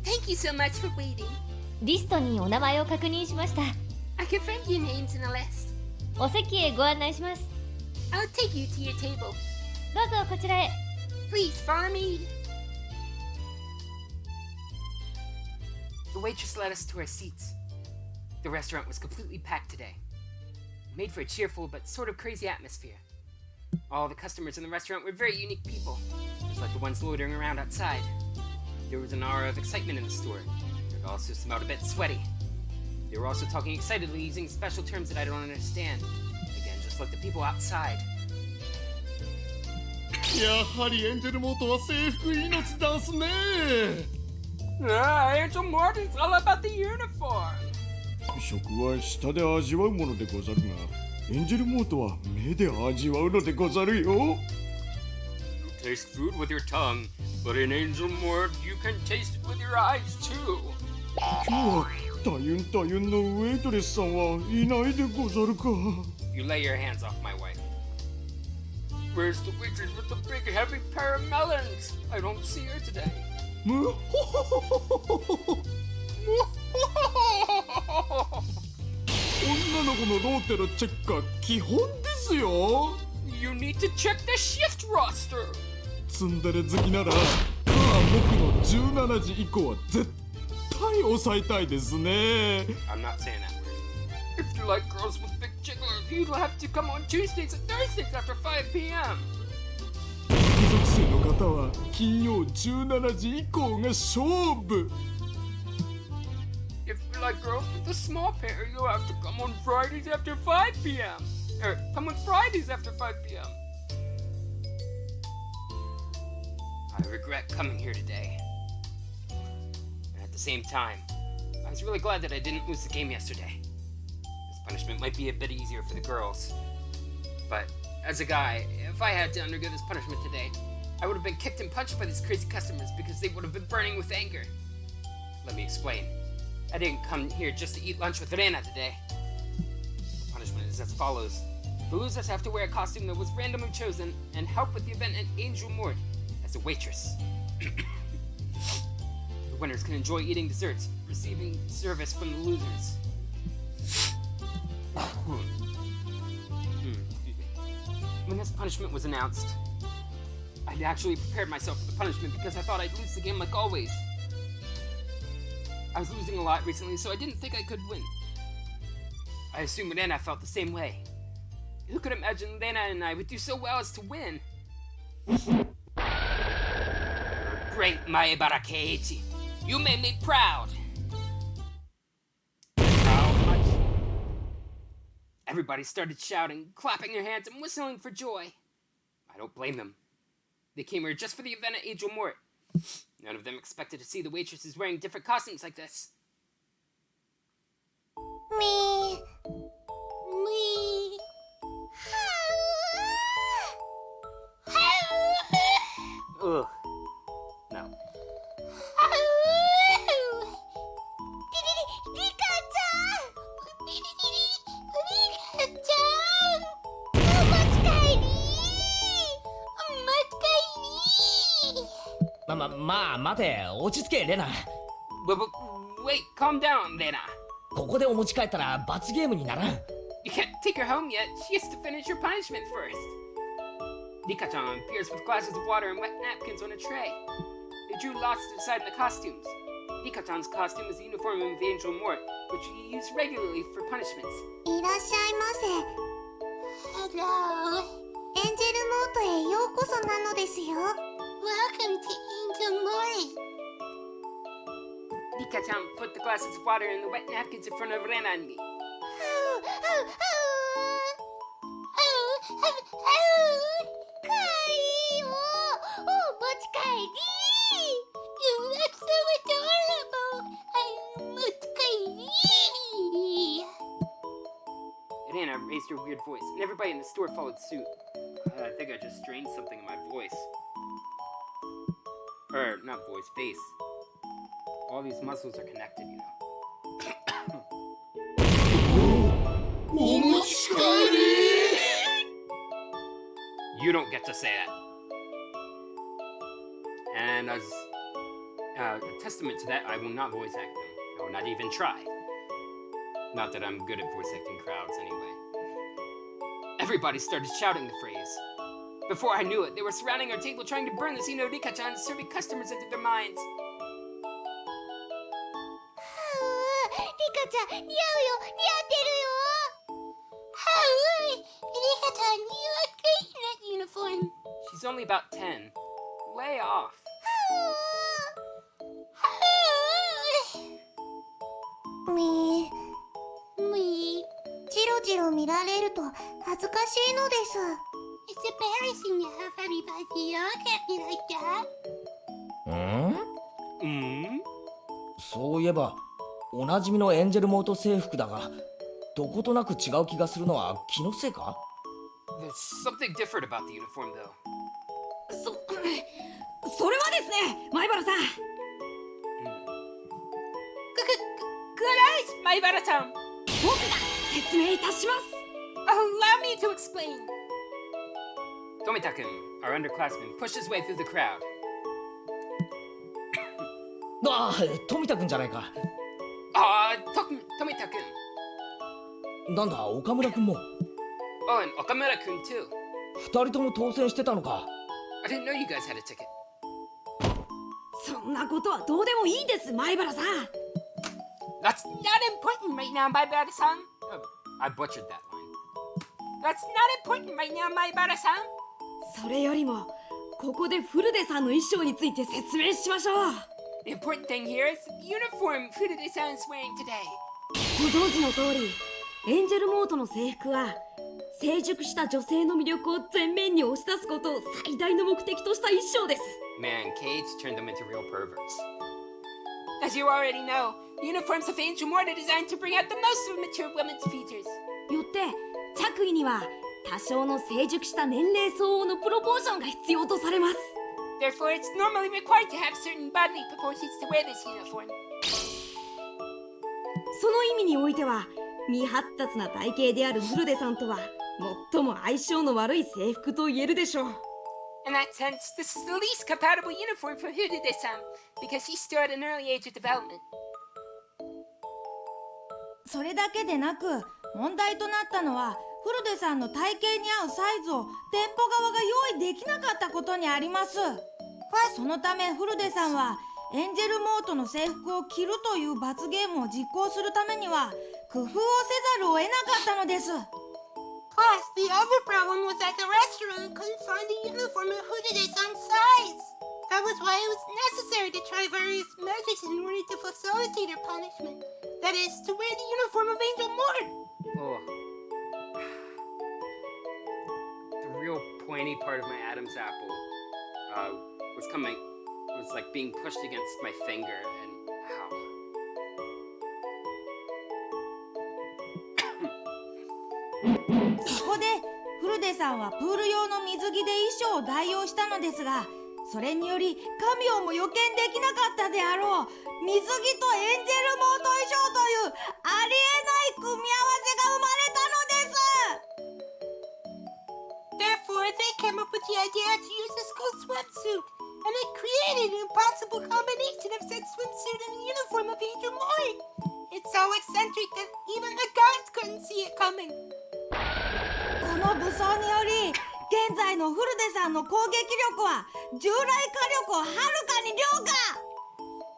Thank you so much for waiting. リストにお名前を確認しました。 I confirmed your names in the list. お席へご案内します。 I'll take you to your table. どうぞこちらへ。 Please follow me. the waitress led us to our seats. The restaurant was completely packed today. It made for a cheerful but sort of crazy atmosphere. All the customers in the restaurant were very unique people, just like the ones loitering around outside. There was an aura of excitement in the store. It also smelled a bit sweaty. They were also talking excitedly using special terms that I don't understand. Again, just like the people outside. やはりエンジェルモートは制服命だすね。 Angel Morton's all about the uniform. 食は舌で味わうものでござるが、エンジェルモートは目で味わうのでござるよ。 You taste food with your tongue, but in Angel Mort, you can taste it with your eyes too. 今日は大変のウェイトレスさんはいないでござるか。 You lay your hands off my wife. Where's the waitress with the big heavy pair of melons? I don't see her today. むほほほほほほ。女の子のローテのチェックは基本ですよ。 You need to check the shift roster. ツンデレ好きなら、僕の17時以降は絶対抑えたいですね。 I'm not saying that word. If you like girls with big jigglers, you'll have to come on Tuesdays and Thursdays after 5 p.m. 貴族生の方は金曜17時以降が勝負。 If you like girls with a small pair, you'll have to come on Fridays after 5 p.m. Or come on Fridays after 5 p.m. I regret coming here today. And at the same time, I was really glad that I didn't lose the game yesterday. This punishment might be a bit easier for the girls. But as a guy, if I had to undergo this punishment today, I would have been kicked and punched by these crazy customers because they would have been burning with anger. Let me explain. I didn't come here just to eat lunch with Rena today. The punishment is as follows. The losers have to wear a costume that was randomly chosen and help with the event at Angel Mort as a waitress. The winners can enjoy eating desserts, receiving service from the losers. When this punishment was announced, I'd actually prepared myself for the punishment because I thought I'd lose the game like always. I was losing a lot recently, so I didn't think I could win. I assumed Rena felt the same way. Who could imagine Rena and I would do so well as to win? Great Maebara Keiichi. You made me proud. Proud much? Everybody started shouting, clapping their hands, and whistling for joy. I don't blame them. They came here just for the event at Angel Mort. None of them expected to see the waitresses wearing different costumes like this. Me. Ugh. No. リカちゃん。お持ち帰り。まあ待て、落ち着けレナ。 Wait, calm down, Rena. ここでお持ち帰ったら罰ゲームにならん。 You can't take her home yet. She has to finish her punishment first. Rika-chan appears with glasses of water and wet napkins on a tray. They drew lots to decide on the costumes. Rika-chan's costume is the uniform of Angel Mort, which we use regularly for punishments. いらっしゃいませ。Hello. エンジェルモートへようこそなのですよ。Welcome to Angel Mort. Rika-chan put the glasses of water and the wet napkins in front of Rena and me. You look so adorable. Hannah raised her weird voice, and everybody in the store followed suit. I think I just strained something in my voice. Not voice, face. All these muscles are connected, you know. お持ち帰り You don't get to say that. And as a testament to that, I will not voice act them. I will not even try. Not that I'm good at voice acting crowds anyway. Everybody started shouting the phrase. Before I knew it, they were surrounding our table trying to burn the Xeno Rika-chan, serving customers into their minds. リカちゃん似合うよ似合ってるよリカちゃん you look great in that uniform She's only about 10. Lay off. ジロジロ見られると恥ずかしいのです It's embarrassing to have everybody look at me like that そういえばおなじみのエンジェルモート制服だがどことなく違う気がするのは気のせいか There's something different about the uniform, though. それはですね前原さん Good eyes, Maibara-san. 僕が説明いたします Allow me to explain. Tomita-kun, our underclassman, pushed his way through the crowd. ああ富田君じゃないか Tomita-kun. なんだ岡村君も Oh, and Okamura-kun, too. 二人とも当選してたのか I didn't know you guys had a ticket. そんなことはどうでもいいです前原さん That's Not important right now, Maibara-san. I butchered that line. That's not important right now, Maibara-san. それよりもここでフルデさんの衣装について説明しましょう The important thing here is the uniform Furude-san is wearing today. ご存知の通りエンジェルモートの制服は成熟した女性の魅力を前面に押し出すことを最大の目的とした衣装です Man, Cage turned them into real perverts. As you already know, the uniforms of Angel Mort are designed to bring out the most of a mature woman's features. よって着衣には多少の成熟した年齢相応のプロポーションが必要とされます Therefore, it's normally required to have certain bodily proportions to wear this uniform. その意味においては未発達な体型であるフルデさんとは最も相性の悪い制服と言えるでしょう In that sense, this is the least compatible uniform for Furude-san, because she's still at an early age of development. それだけでなく問題となったのはフルデさんの体型に合うサイズを店舗側が用意できなかったことにありますそのためフルデさんはエンジェルモートの制服を着るという罰ゲームを実行するためには工夫をせざるを得なかったのです Plus, the other problem was that the restaurant couldn't find a uniform of Furude-san's size That was why it was necessary to try various measures in order to facilitate her punishment That is, to wear the uniform of Angel Mort Oh. The real pointy part of my Adam's apple was like being pushed against my finger, and ow. そこでフルデさんはプール用の水着で衣装を代用したのですがそれにより神をも予見できなかったであろう水着とエンジェルモート衣装というありえない組み合わせが生まれたのです Therefore, they came up with the idea to use a school swimsuit And they created an impossible combination of said swimsuit and the uniform of Angel Mort It's so eccentric that even the gods couldn't see it coming この武装により現在のフルデさんの攻撃力は従来火力をはるかに凌駕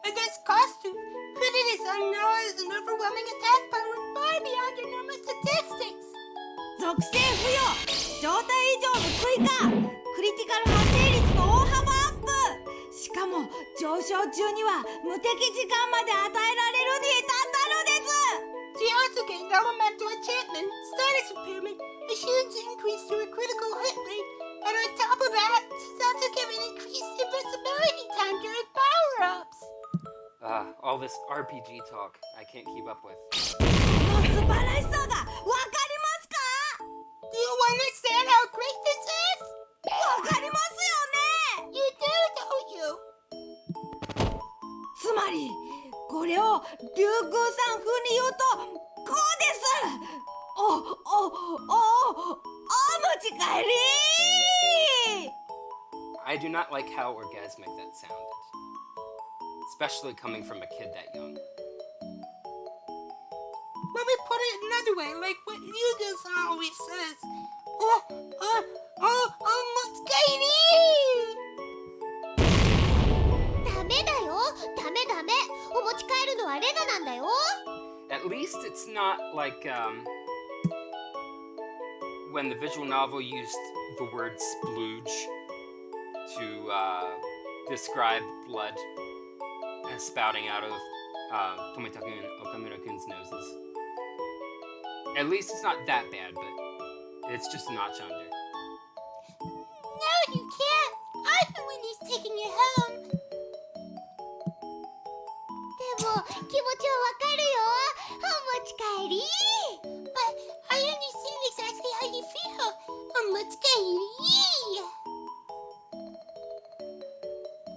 In this costume, Furude-san now has an overwhelming attack power far beyond her normal statistics 属性付与状態異常の追加クリティカル発生率の大幅アップしかも上昇中には無敵時間まで与えられるに至ったのです She also gained elemental enchantment, status impairment, a huge increase to her critical hit rate, and on top of that, she's also given increased invisibility time during power-ups. All this RPG talk I can't keep up with. この素晴らしさがわかりますか You understand how great this is? わかりますよね You do, don't you? つまりこれを竜宮さん風に言うとこうですお持ち帰り I do not like how orgasmic that sounded. Especially coming from a kid that young. Let me put it another way, like what Yuga-san always says. OmochikaeriiIi! ダメだよ、ダメ。お持ち帰るのはレナなんだよ。At least it's not like when the visual novel used the word splooge to describe blood spouting out of Tomita-kun Okamura-kun's noses. At least it's not that bad, but it's just a notch under. No, you can't. I'm the one who's taking you home. でも、気持ちはわかるよ。お持ち帰り。But I understand exactly how you feel. お持ち帰り。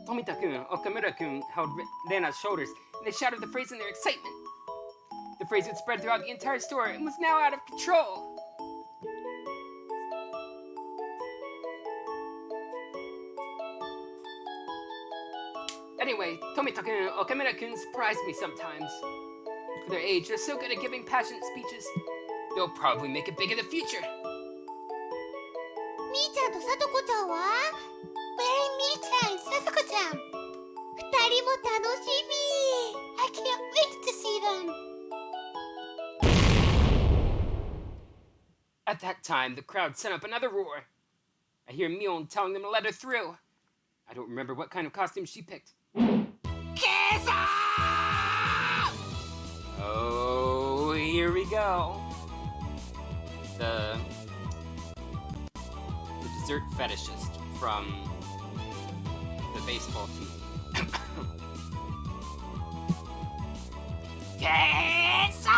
Tomita-kun Okamura-kun held Rena's shoulders, and they shouted the phrase in their excitement. The phrase had spread throughout the entire store and was now out of control. Anyway, Tomita-kun and Okamura-kun surprised me sometimes. For their age, they're so good at giving passionate speeches. They'll probably make it big in the future. みーちゃんとさとこちゃんは Very みーちゃん、さとこちゃん。二人も楽しみ。I can't wait to see them. At that time, the crowd sent up another roar. I hear Mion telling them to let her through. I don't remember what kind of costume she picked. Oh, here we go. The dessert fetishist from the baseball team. Kesan!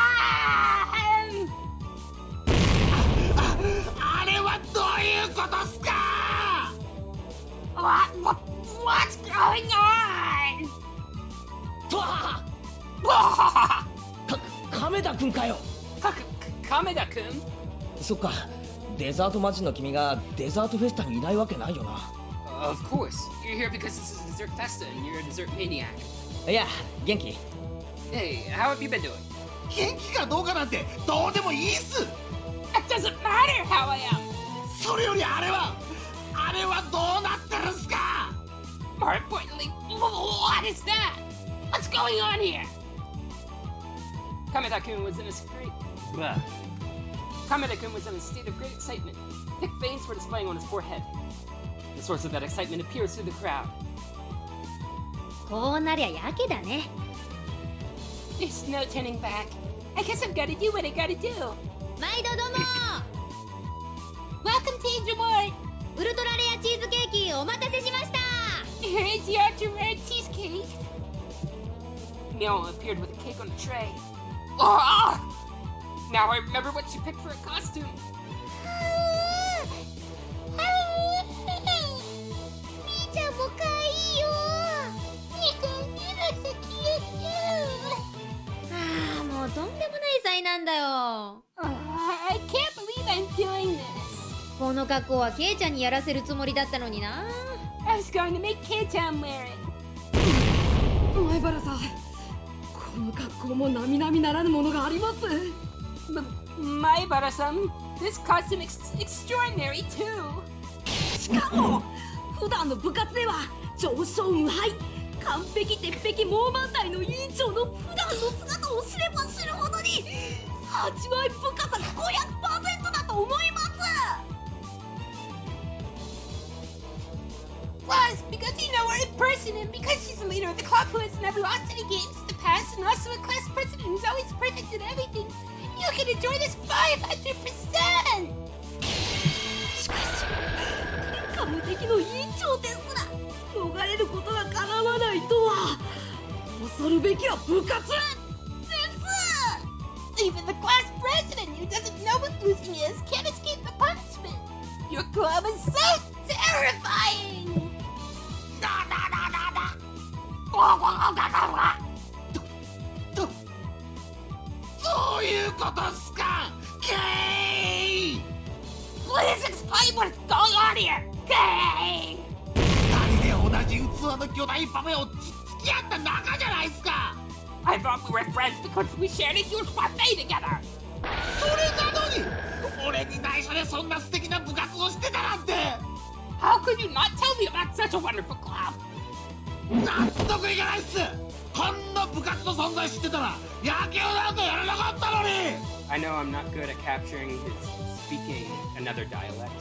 あれはどういうことっすか What's going on? 亀田くんかよ。亀田くん? そっか、デザートマジンの君がデザートフェスタにいないわけないよな。Of course. You're here because this is a dessert festa and you're a dessert maniac. いや、元気。Hey, how have you been doing? 元気かどうかなんてどうでもいいっす It doesn't matter how I am. それよりあれはどうなってるんすか More importantly, what is that? What's going on here? Kameda-kun was in a state of great excitement. Thick veins were displaying on his forehead. The source of that excitement appears through the crowd. こうなりゃやけだね。 There's no turning back. I guess I've got to do what I gotta do. 毎度どうも Welcome to Angel Mart. ウルトラレアチーズケーキお待たせしました Here's your ultra-rare cheesecake. Mion appeared with a cake on a tray. Oh! Now I remember what she picked for a costume. みーちゃんも可愛いよ。ああもうとんでもない災難だよ I can't believe I'm doing this. この格好はケイちゃんにやらせるつもりだったのにな I was going to make K-Town wear it. 前原さんこの格好も並々ならぬものがあります Maibara-san, this costume is extraordinary too. しかも普段の部活では上昇無敗完璧鉄壁猛満隊の委員長の普段の姿を知れば知るほどに8割深さ 500% だと思います Plus, because you know her in person and because she's the leader of the club who has never lost any games in the past and also a class president who's always perfect in everything, you can enjoy this 500%! しかし完璧の委員長ですら逃れることが叶わないとは恐るべきは部活です Even the class president who doesn't know what losing is can't escape the punishment! Your club is so terrifying! そういうことっすかケイ Please explain what's going on here! Gay! 二人で同じ器の巨大パフェを付き合った仲じゃないっすか I thought we were friends because we shared a huge buffet together! それなのに俺に内緒でそんな素敵な部活をしてたなんて How could you not tell me about such a wonderful club? 納得いかないっすこんな部活の存在知ってたら野球なんかやらなかったのに I know I'm not good at capturing his speaking another dialect.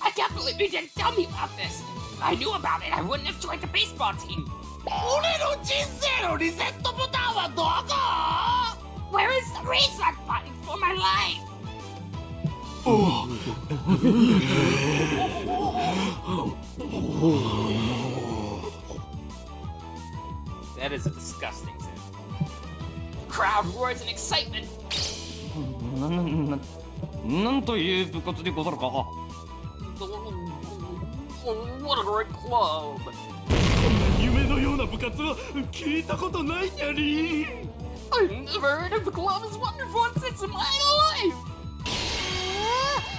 I can't believe you didn't tell me about this! I knew about it, I wouldn't have joined the baseball team! 俺の人生のリセットボタンはどこ Where is the reset button for my life? That is a disgusting sound. The crowd roars in excitement. なんという部活でござるか。 What a great club! 夢のような部活は聞いたことないにゃり I've never heard of a club as wonderful since in my life!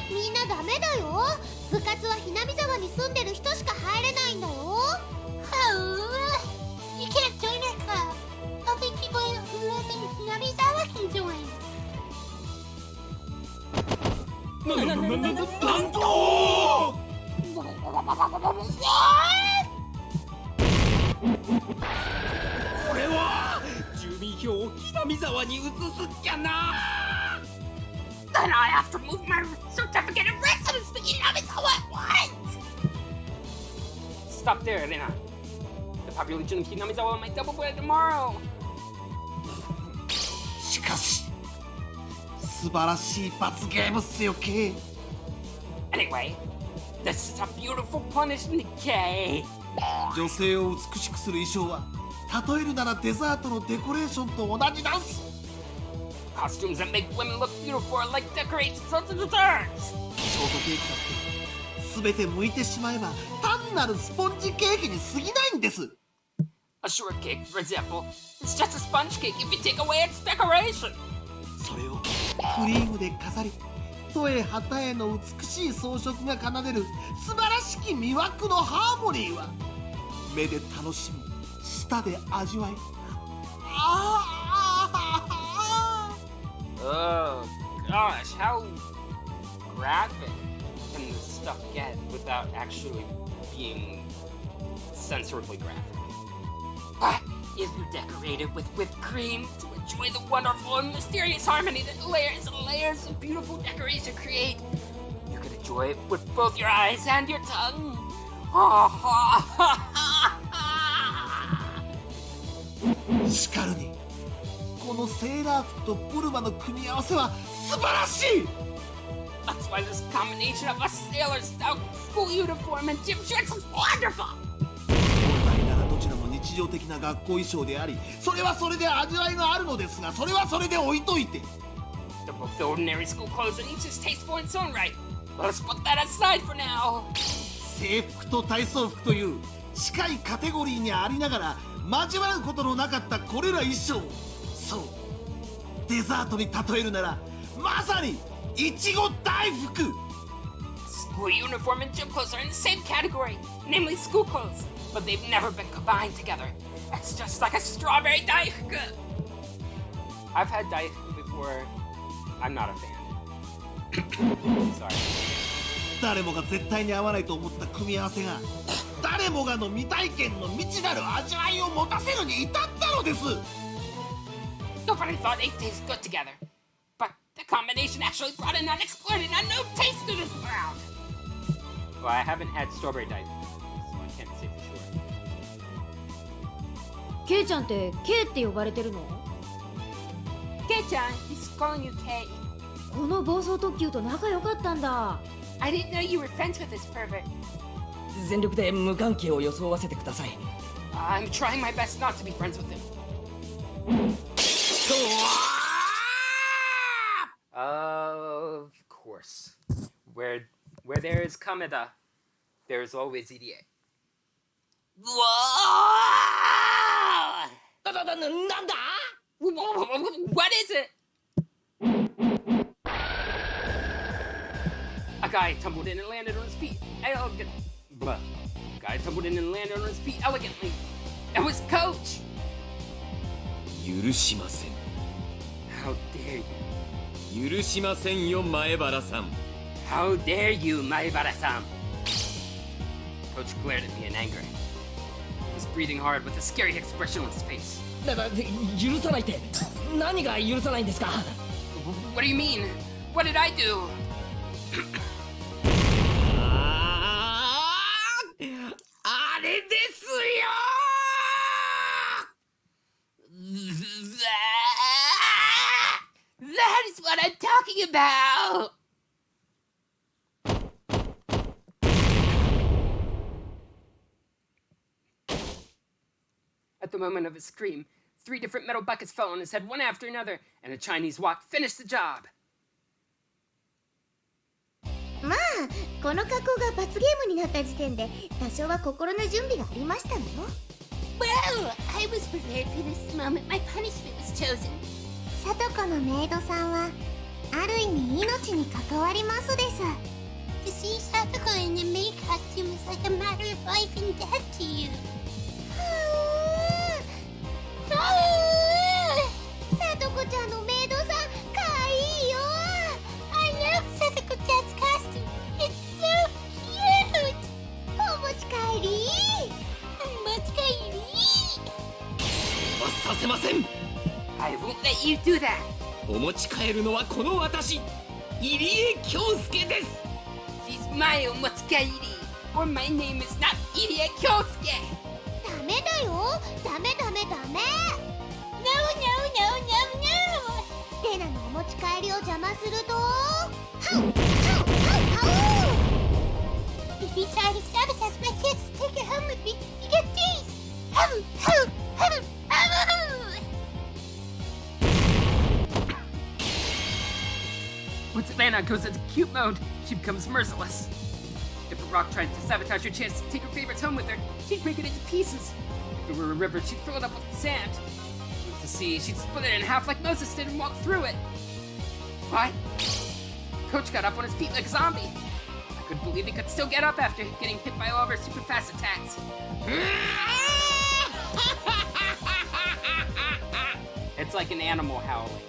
みんなダメだよ部活はひなみ沢に住んでる人しか入れないんだよ You can't join our club. Only people who live in Hinamizawa can join. なんとこれは住民票をひなみ沢に移すっきゃな Then I have to move my certificate of residence to Hinamizawa at once! Stop there, Rena. The population of Hinamizawa might double by tomorrow. しかし素晴らしい罰ゲームっすよケイ Anyway, this is a beautiful punishment, Kay. 女性を美しくする衣装は例えるならデザートのデコレーションと同じダンス Costumes that make women look beautiful are like decorations on the desserts. ショートケーキだって全て剥いてしまえば単なるスポンジケーキに過ぎないんです A shortcake, for example, is just a sponge cake if you take away its decoration. それをクリームで飾り一重二重の美しい装飾が奏でる素晴らしき魅惑のハーモニーは目で楽しみ舌で味わいOh gosh, how graphic can this stuff get without actually being sensorily graphic? But if you decorate it with whipped cream to enjoy the wonderful and mysterious harmony that layers and layers of beautiful decoration create, you can enjoy it with both your eyes and your tongue. しかるにこのセーラー服とブルマの組み合わせは素晴らしい That's why this combination of a sailor's stout school uniform and gym shorts is wonderful. 本来ならどちらも日常的な学校衣装でありそれはそれで味わいがあるのですがそれはそれで置いといて They're both ordinary school clothes and each is tasteful in its own right. Let's put that aside for now. 制服と体操服という近いカテゴリーにありながら交わることのなかったこれら衣装そうデザートに例えるならまさにいちご大福 School uniform and gym clothes are in the same category, namely school clothes, but they've never been combined together. It's just like a strawberry daifuku. I've had daifuku before. I'm not a fan. Sorry. 誰もが絶対に合わないと思った組み合わせが誰もがの未体験の未知なる味わいを持たせるに至ったのです Nobody thought they'd taste good together. But the combination actually brought an unexplored and unknown taste to this world. Well, I haven't had strawberry daifuku, so I can't say for sure. ケイちゃんって K って呼ばれてるの？ Kei-chan, he's calling you Kei. この暴走特急と仲良かったんだ。I didn't know you were friends with this pervert. 全力で無関係を装わせてください。I'm trying my best not to be friends with him. Of course. Where there is Kameda, there is always EDA. What is it? A guy tumbled in and landed on his feet. Guy tumbled in and landed on his feet elegantly. It was Coach! 許しません How dare you? 許しませんよ前原さん How dare you, Maibara-san? Coach glared at me in anger. He was breathing hard with a scary expression on his face. 許さないって何が許さないんですか What do you mean? What did I do? あれですよ That is what I'm talking about! At the moment of his scream, 3 different metal buckets fell on his head one after another, and a Chinese wok finished the job. まあこの格好が罰ゲームになった時点で多少は心の準備がありましたのよ。 Well, I was prepared for this moment my punishment was chosen. さとこのメイドさんはある意味命に関わりますです。 To see Satoko in the maid costume is like a matter of life and death to you. さとこちゃんのメイドさんかわいいよ。 I love Satoko-chan's costume. It's so cute. お持ち帰り。 させません I won't let you do that. お持ち帰るのはこの私入江京介です She's my omochikaeriiIi, or my name is not Irie Kyosuke. ダメだよ。ダメダメダメ。 No, no, no, no, no. レナのお持ち帰りを邪魔するとハウハウハウハウ。 If you try to sabotage my chance to take her home with me, you get these. Hum, hum, hum, hum. Once Atlanta goes into cute mode, she becomes merciless. If a rock tried to sabotage her chance to take her favorites home with her, she'd break it into pieces. If it were a river, she'd fill it up with sand. If it was the sea, she'd split it in half like Moses did and walk through it. What? Coach got up on his feet like a zombie. I couldn't believe he could still get up after getting hit by all of her super fast attacks. It's like an animal howling.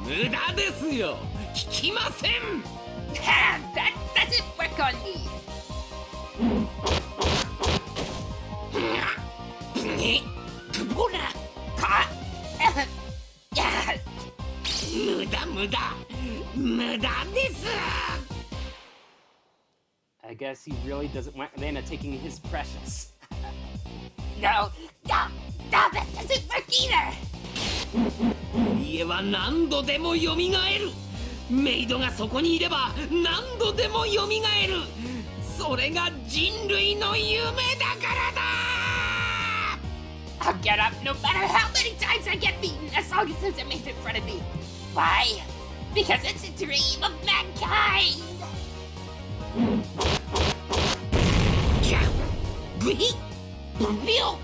無駄ですよ聞きません That doesn't work on me. ほら無駄無駄無駄です I guess he really doesn't want Atlanta taking his precious. No, no, that doesn't work either. 家は何度でも蘇るメイドがそこにいれば何度でも蘇るそれが人類の夢だからだ I'll get up no matter how many times I get beaten, as long as there's a maid in front of me. Why? Because it's a dream of mankind. グヒブビオ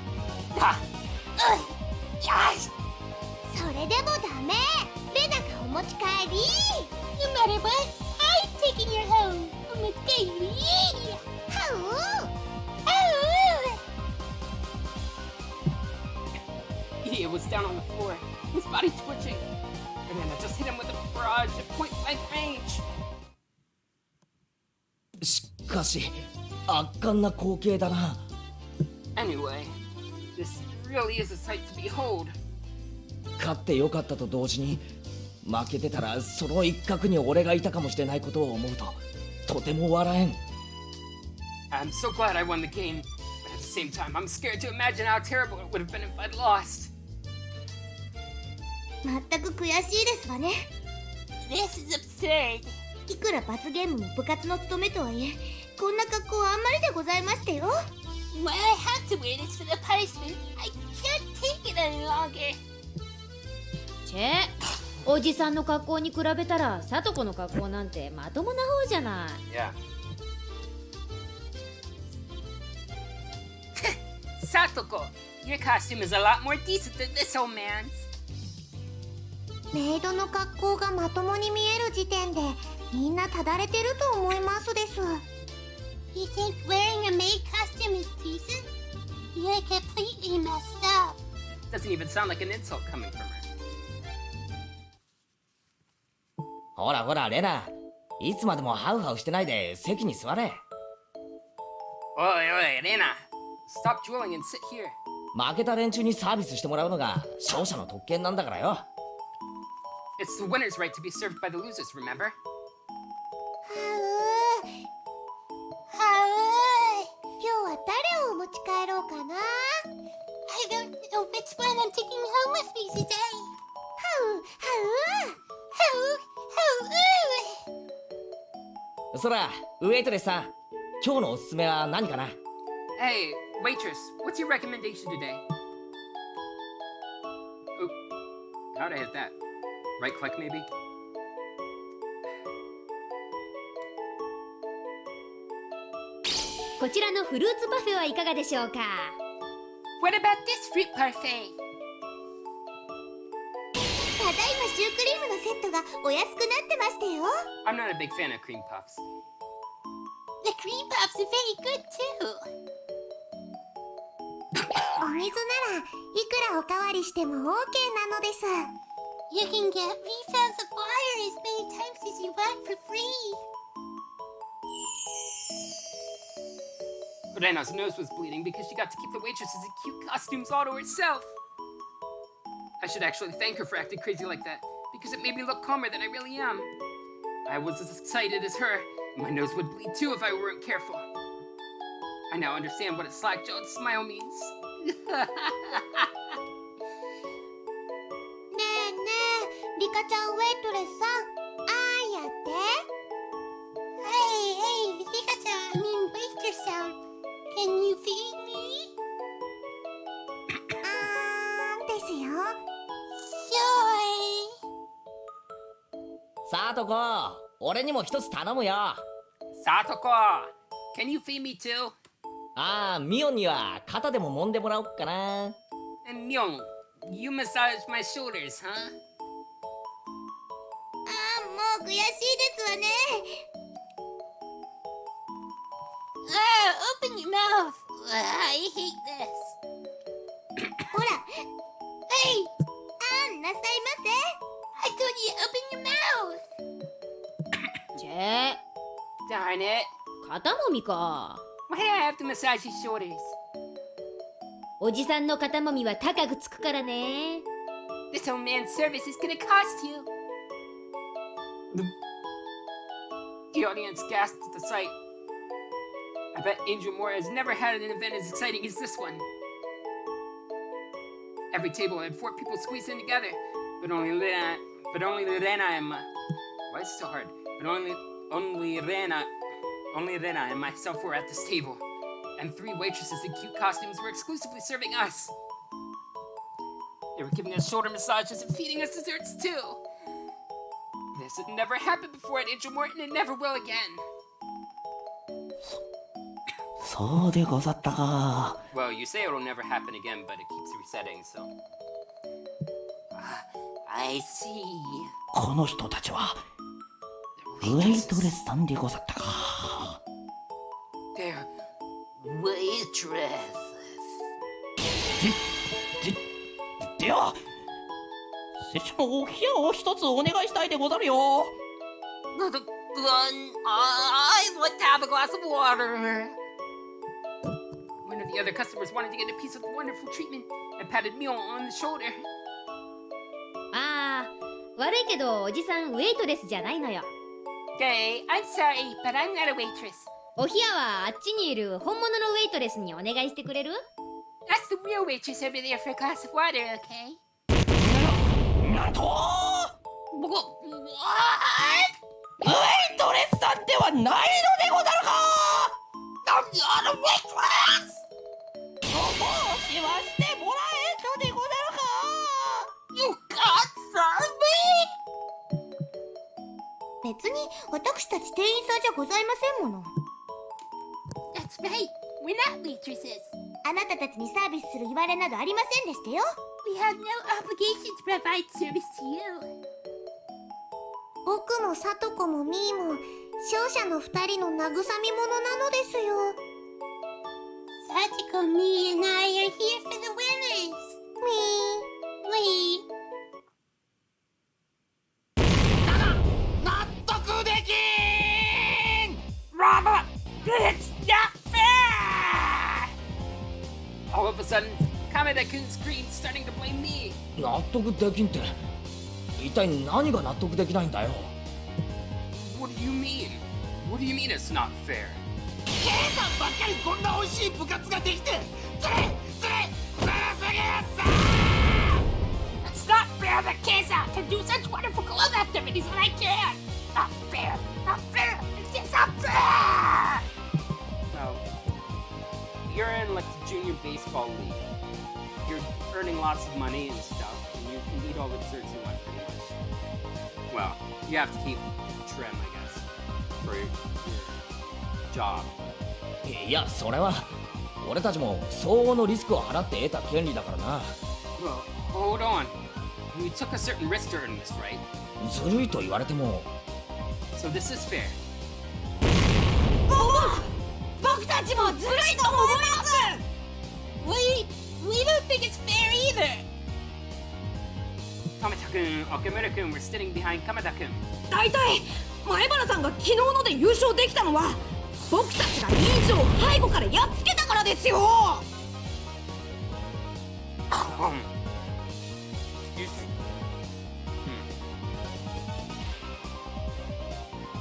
Yes. それでもダメ。レナがお持ち帰り。 No matter what, I'm taking you home. OmochikaeriiIi. ハウ Idiot was down on the floor, his body twitching. Atlanta just hit him with a barrage at point blank range. しかし圧巻な光景だな Anyway, this really is a sight to behold. 勝ってよかったと同時に負けてたらその一角に俺がいたかもしれないことを思うととても笑えん I'm so glad I won the game, but at the same time, I'm scared to imagine how terrible it would have been if I'd lost. 全く悔しいですわね。 This is absurd. いくら罰ゲームも部活の務めとはいえ、こんな格好はあんまりでございましたよ。 Well, I have to wear this for the punishment. I can't take it any longer. チェ、おじさんの格好に比べたらサトコの格好なんてまともな方じゃない。Yeah. Satoko, your costume is a lot more decent than this old man's. メイドの格好がまともに見える時点でみんなただれてると思いますです。You think wearing a maid costume is decent? You're completely messed up. Doesn't even sound like an insult coming from her. ほらほらレナ、いつまでもハウハウしてないで席に座れ。Oi, oi, Rena. Stop drooling and sit here. 負けた連中にサービスしてもらうのが勝者の特権なんだからよ。It's the winner's right to be served by the losers, remember? 今日は誰をお持ち帰ろうかな。 I don't know which one I'm taking home with me today. そら、ウェイトレスさん、今日のおすすめは何かな？ Hey, waitress, what's your recommendation today? Oop, how'd I hit that? Right click, maybe? こちらのフルーツパフェはいかがでしょうか？ What about this fruit parfait? ただいまシュークリームのセットがお安くなってましたよ。 I'm not a big fan of cream puffs. The cream puffs are very good too. お水ならいくらおかわりしても OK なのです。You can get refills of water as many times as you want for free. Rena's nose was bleeding because she got to keep the waitress's cute costumes all to herself. I should actually thank her for acting crazy like that, because it made me look calmer than I really am. I was as excited as her, and my nose would bleed too if I weren't careful. I now understand what a slack-jawed smile means. ねえねえ、リカちゃんウェイトレスさん、あーやって。Hey, hey, リカちゃん、I mean waitress さん。Can you feed me? ですよ。さあとこ、俺にも一つ頼むよ。Satoko, can you feed me too? ああ、ミオンには肩でも揉んでもらおっかな。And Myung, you massage my shoulders, huh? もう悔しいですわね。Open your mouth. I hate this. ほら、はい、なさいませ。I told you open your mouth. チェ、 Darn it. 肩もみか。 Why do I have to massage his shoulders? おじさんの肩もみは高くつくからね。 This old man's service is gonna cost you. The audience gasped at the sight. I bet Angel Moore has never had an event as exciting as this one. Every table had 4 people squeezed in together, but only Rena and why is it so hard? But only Rena and myself were at this table, and 3 waitresses in cute costumes were exclusively serving us. They were giving us shoulder massages and feeding us desserts too. This had never happened before at Angel Moore, and it never will again. そうでござったか。 Well, you say it'll never happen again, but it keeps resetting, so. I see. この人たちはウェイトレスさんでござったか。 They're waitresses. では、拙者のお部屋を一つお願いしたいでござるよ。I'd like to have a glass of water. One of the other customers wanted to get a piece of the wonderful treatment and patted Mio on the shoulder. ああ、悪いけどおじさんウェイトレスじゃないのよ。Okay, I'm sorry, but I'm not a waitress. お部屋はあっちにいる本物のウェイトレスにお願いしてくれる？ That's the real waitress over there for a glass of water, okay? なんと？ What? ウェイトレスさんではないのでござるか。 I'm not a waitress! と申しましてもらえんのでござるか。 You got some! 別に私たち店員さんじゃございませんもの。 That's right. We're not waitresses. あなたたちにサービスする言われなどありませんでしたよ。 We have no obligation to provide service to you. 僕もさとこもみーも勝者の2人の慰み者なのですよ。 Satiko, me, and I are here for the winners. みー We. 納得できーん。 Rama! It's not fair! All of a sudden, Kameda-kun's screen's starting to blame me. 納得できんって一体何が納得できないんだよ。 What do you mean? What do you mean it's not fair? ケイさんばっかりこんな美味しい部活ができてずるすぎるさ。 It's not fair that Keza can do such wonderful club activities and I can't. Not fair. Not fair. It's just not fair. Oh. You're in like the junior baseball league. You're earning lots of money and stuff, and you can eat all the desserts you want pretty much. Well, you have to keep trim, I guess, for your job. いやそれは俺たちも相応のリスクを払って得た権利だからな。 Well, hold on. You took a certain risk to earn this, right? ずるいと言われても。 So this is fair. 僕たちもずるいと思います。 We don't think it's fair either. Kameda-kun, Okamura-kun, we're standing behind Kameda-kun. 大体前原さんが昨日ので優勝できたのは僕たちが委員長を背後からやっつけたからですよ。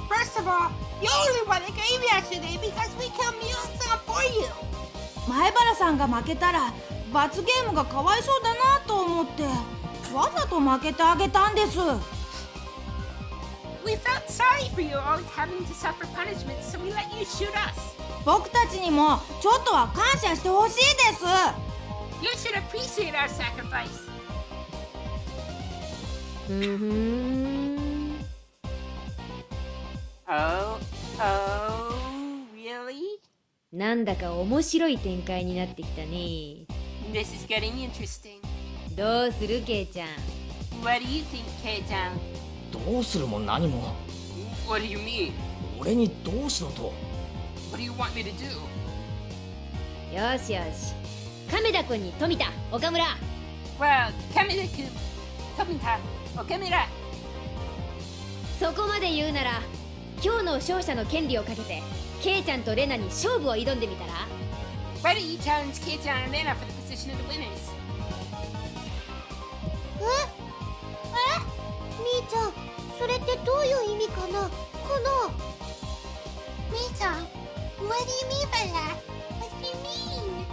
First of all, you only won a game yesterday because we killed Mion-san for you. 前原さんが負けたら罰ゲームがかわいそうだなと思ってわざと負けてあげたんです。 We felt sorry for you always having to suffer punishment, so we let you shoot us. 僕たちにもちょっとは感謝してほしいです。 You should appreciate our sacrifice. Oh, really? なんだか面白い展開になってきたね。 This is getting interesting. どうするケイちゃん。 What do you think, Kei-chan? どうするも何も。 What do you mean? 俺にどうしろと。 What do you want me to do? よしよし。亀田君に富田、岡村。 Well, Kameda-kun, Tomita, Okamura. そこまで言うなら今日の勝者の権利をかけてケイちゃんとレナに勝負を挑んでみたら。 Why don't you challenge Kei-chan and Lena for the position of the winners? みーちゃん、それってどういう意味かな。このみーちゃん What do you mean by that? What do you mean?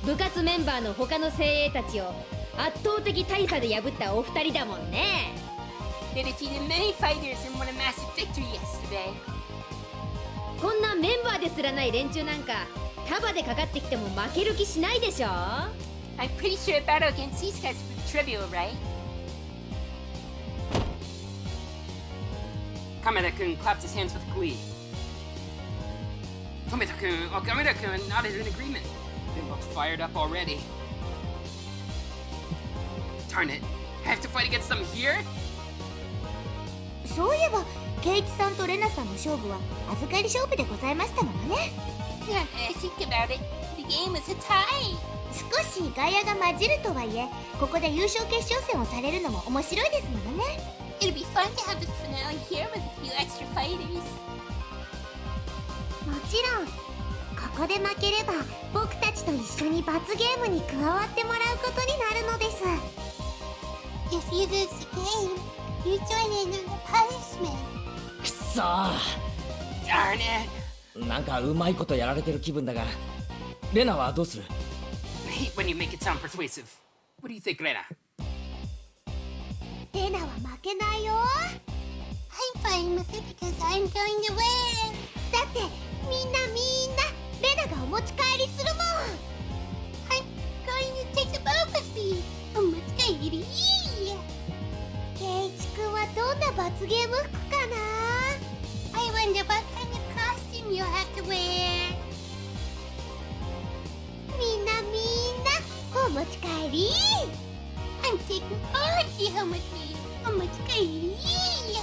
部活メンバーの他の精鋭たちを圧倒的大差で破ったお二人だもんね。 They defeated many fighters and won a massive victory yesterday. こんなメンバーですらない連中なんか束でかかってきても負ける気しないでしょ。 I'm pretty sure a battle against these guys would be trivial, right? Kameda-kun clapped his hands with glee. Tomita-kun, Okamura-kun nodded in agreement. They looked fired up already. Darn it, I have to fight against them here? そういえばケイチさんとレナさんの勝負は預かり勝負でございましたものね。 Now that I think about it, the game was a tie. 少し外野が混じるとはいえここで優勝決勝戦をされるのも面白いですものね。 It'll be fun to have the finale here with a few extra fighters. もちろんここで負ければ僕たちと一緒に罰ゲームに加わってもらうことになるのです。 If you lose the game, you join in on the punishment. くっそー。 Darn it! なんかうまいことやられてる気分だが。レナはどうする？ I hate when you make it sound persuasive. What do you think, Rena? レナは負けないよ。 I'm fine with it because I'm going to win. だってみんなレナがお持ち帰りするもん。 I'm going to take the boat with me. お持ち帰り。ケイチ君はどんな罰ゲーム I'm taking Higurashi home with me. OmochikaeriiIi.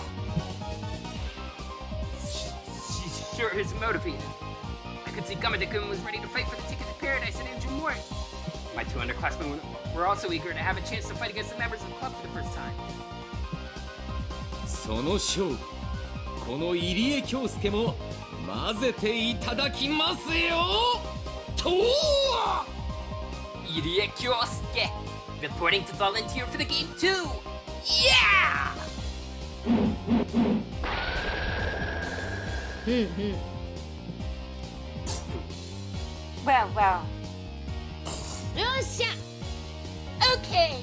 She sure is motivated. I could see Kamada-kun was ready to fight for the ticket to paradise at Angel Mort. My two underclassmen were also eager to have a chance to fight against the members of the club for the first time. その勝負、この入江京介も混ぜていただきますよとIrie Kyosuke, reporting to volunteer for the game too. Yeah! Well, well. よっしゃ Okay.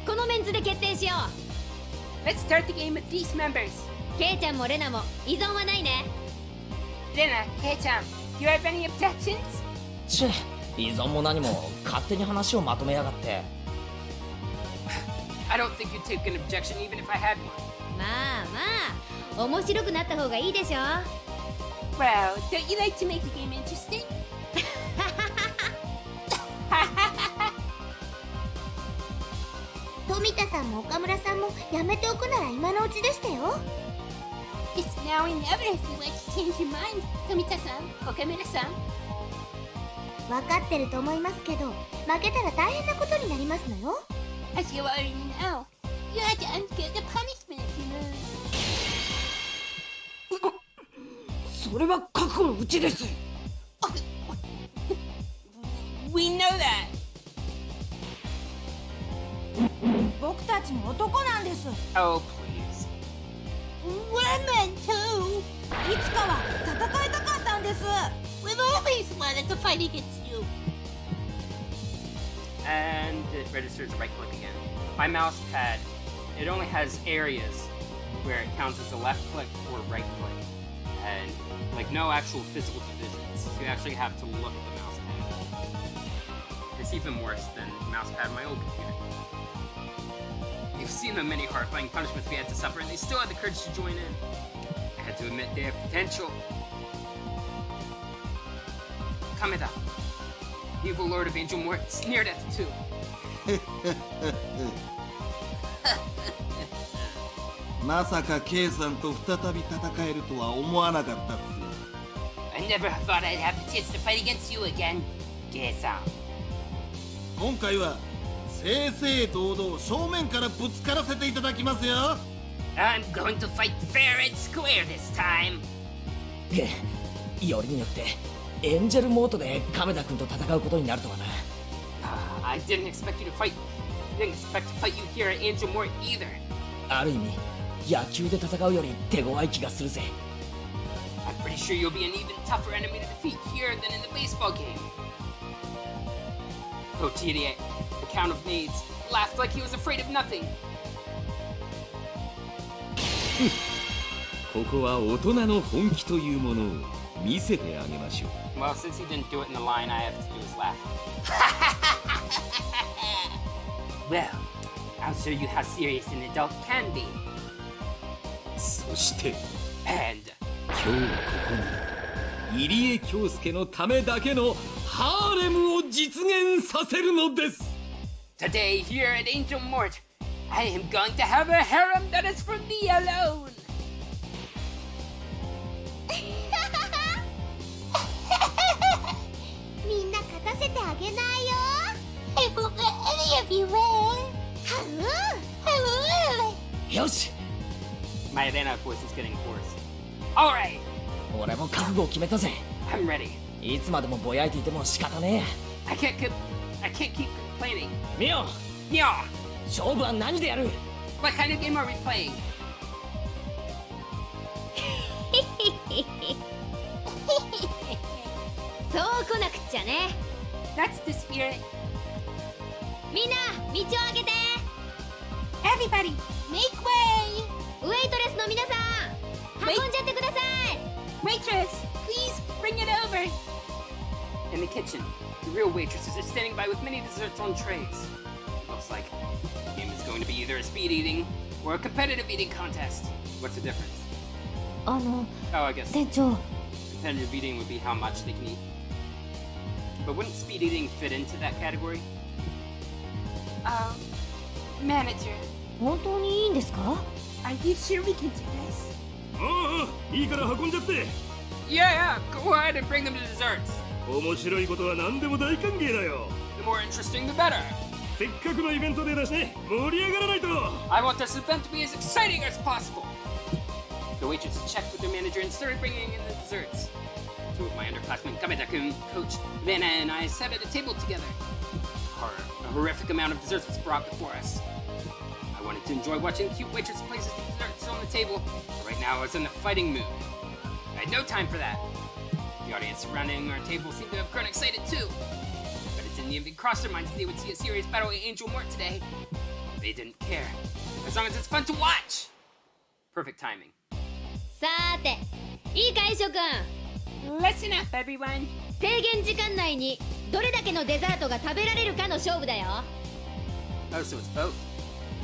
このメンツで決定しよ Let's start the game with these members. うケイちゃんもレナも依存はないね Rena, Kei-chan, do you have any objections? チェ、依存も何も勝手に話をまとめやがって。 I don't think you'd take an objection even if I had one. まあまあ面白くなった方がいいでしょ Well, don't you like to make the game interesting? 富田さんも岡村さんもやめておくなら今のうちでしたよ。 It's now or never if you like to change your mind, Tomita-san, Okamura-san. 分かってると思いますけど、負けたら大変なことになりますのよ。 As you already know, you have to unscale the punishment if you lose. それは覚悟のうちです。 We know that. 僕たちも男なんです。 Oh, please. We're men too. いつかは戦いたかったんです。 We've always wanted to fight against you. And it registers a right click again. My mouse pad, it only has areas where it counts as a left click or right click. And like no actual physical divisions. So you actually have to look at the mouse pad. It's even worse than the mouse pad on my old computer. You've seen the many horrifying punishments we had to suffer, and they still had the courage to join in. I had to admit they have potential. Kameda, evil lord of Angel Mort, sneered at the two. まさか K さんと再び戦えるとは思わなかったっすよ。 I never thought I'd have the chance to fight against you again, Kei-san. 今回は正々堂々正面からぶつからせていただきますよ。 I'm going to fight fair and square this time. よりによってエンジェルモードで亀田君と戦うことになるとはな。I didn't expect you to fight. Didn't expect to fight you here at Angel Mort either. ある意味野球で戦うより手強い気がするぜ。 I'm pretty sure you'll be an even tougher enemy to defeat here than in the baseball game. Coach Irie, the Count of Maids, laughed like he was afraid of nothing. ここは大人の本気というものを見せてあげましょう Well, since he didn't do it in the line, I have to do his laugh. Well, I'll show you how serious an adult can be. そして And 今日ここに入江京介のためだけのハーレムを実現させるのです Today, here at Angel Mort, I am going to have a harem that is for me alone. みんな勝たせてあげないよ。 I won't let any of you win. よし my Elena voice is getting hoarse. Alright, 俺も覚悟を決めたぜ。 I'm ready. いつまでもぼやいていても仕方ね I can't keep complaining. え。ミオ Nya, 勝負は何でやる？ what kind of game are we playing? そう来なくっちゃね That's the spirit. みんな道を開けて Everybody, make way. ウェイトレスの皆さん運んじゃってください Waitress, please bring it over. In the kitchen, the real waitresses are standing by with many desserts on trays. Looks like the game is going to be either a speed eating or a competitive eating contest. What's the difference? あの Oh, I guess 店長 competitive eating would be how much they can eat. But wouldn't speed eating fit into that category? Manager, 本当にいいんですか？ are you sure we can do this? ああ、いいから運んじゃって。 Yeah, go ahead and bring them to desserts. 面白いことは何でも大歓迎だよ。 The more interesting, the better. せっかくのイベントでだしね、盛り上がらないと。 I want this event to be as exciting as possible. The waitress checked with their manager and started bringing in the desserts. Two of my underclassmen, Kameda-kun, Coach Vanna, and I sat at a table together. A horrific amount of desserts was brought before us. I wanted to enjoy watching the cute waitress places the desserts on the table, but right now I was in a fighting mood. I had no time for that. The audience surrounding our table seemed to have grown excited too. But it didn't even cross their minds that they would see a serious battle with Angel Mort today. They didn't care, as long as it's fun to watch. Perfect timing. さーて、いいかい諸君。 Listen up, everyone. 制限時間内にどれだけのデザートが食べられるかの勝負だよ。 Oh, so it's both.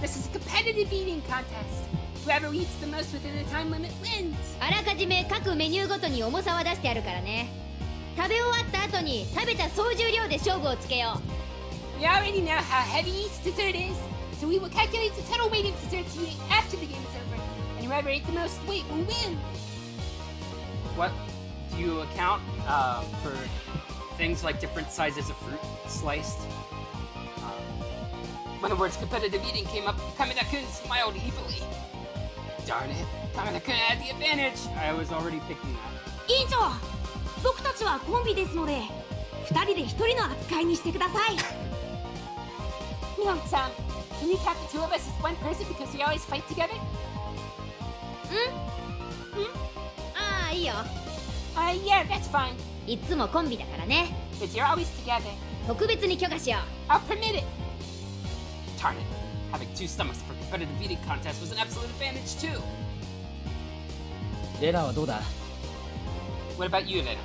This is a competitive eating contest. Whoever eats the most within the time limit wins. あらかじめ各メニューごとに重さは出してあるからね。食べ終わった後に食べた総重量で勝負をつけよう。 We already know how heavy each dessert is, so we will calculate the total weight of desserts you ate after the game is over, and whoever ate the most weight will win. What do you account for things like different sizes of fruit sliced? When the words competitive eating came up, Kameda-kun smiled evilly. Darn it, Kameda-kun had the advantage. I was already picking that. 委員長、僕たちはコンビですので2人で1人の扱いにしてください。 Mion-san, can you count the two of us as one person because we always fight together? ああ、いいよ。 Yeah, that's fine. いつもコンビだからね。 Since you're always together, 特別に許可しよう。 I'll permit it. Darn it, having two stomachs for competitive eating contest was an absolute advantage too. レナはどうだ？ What about you, Lena?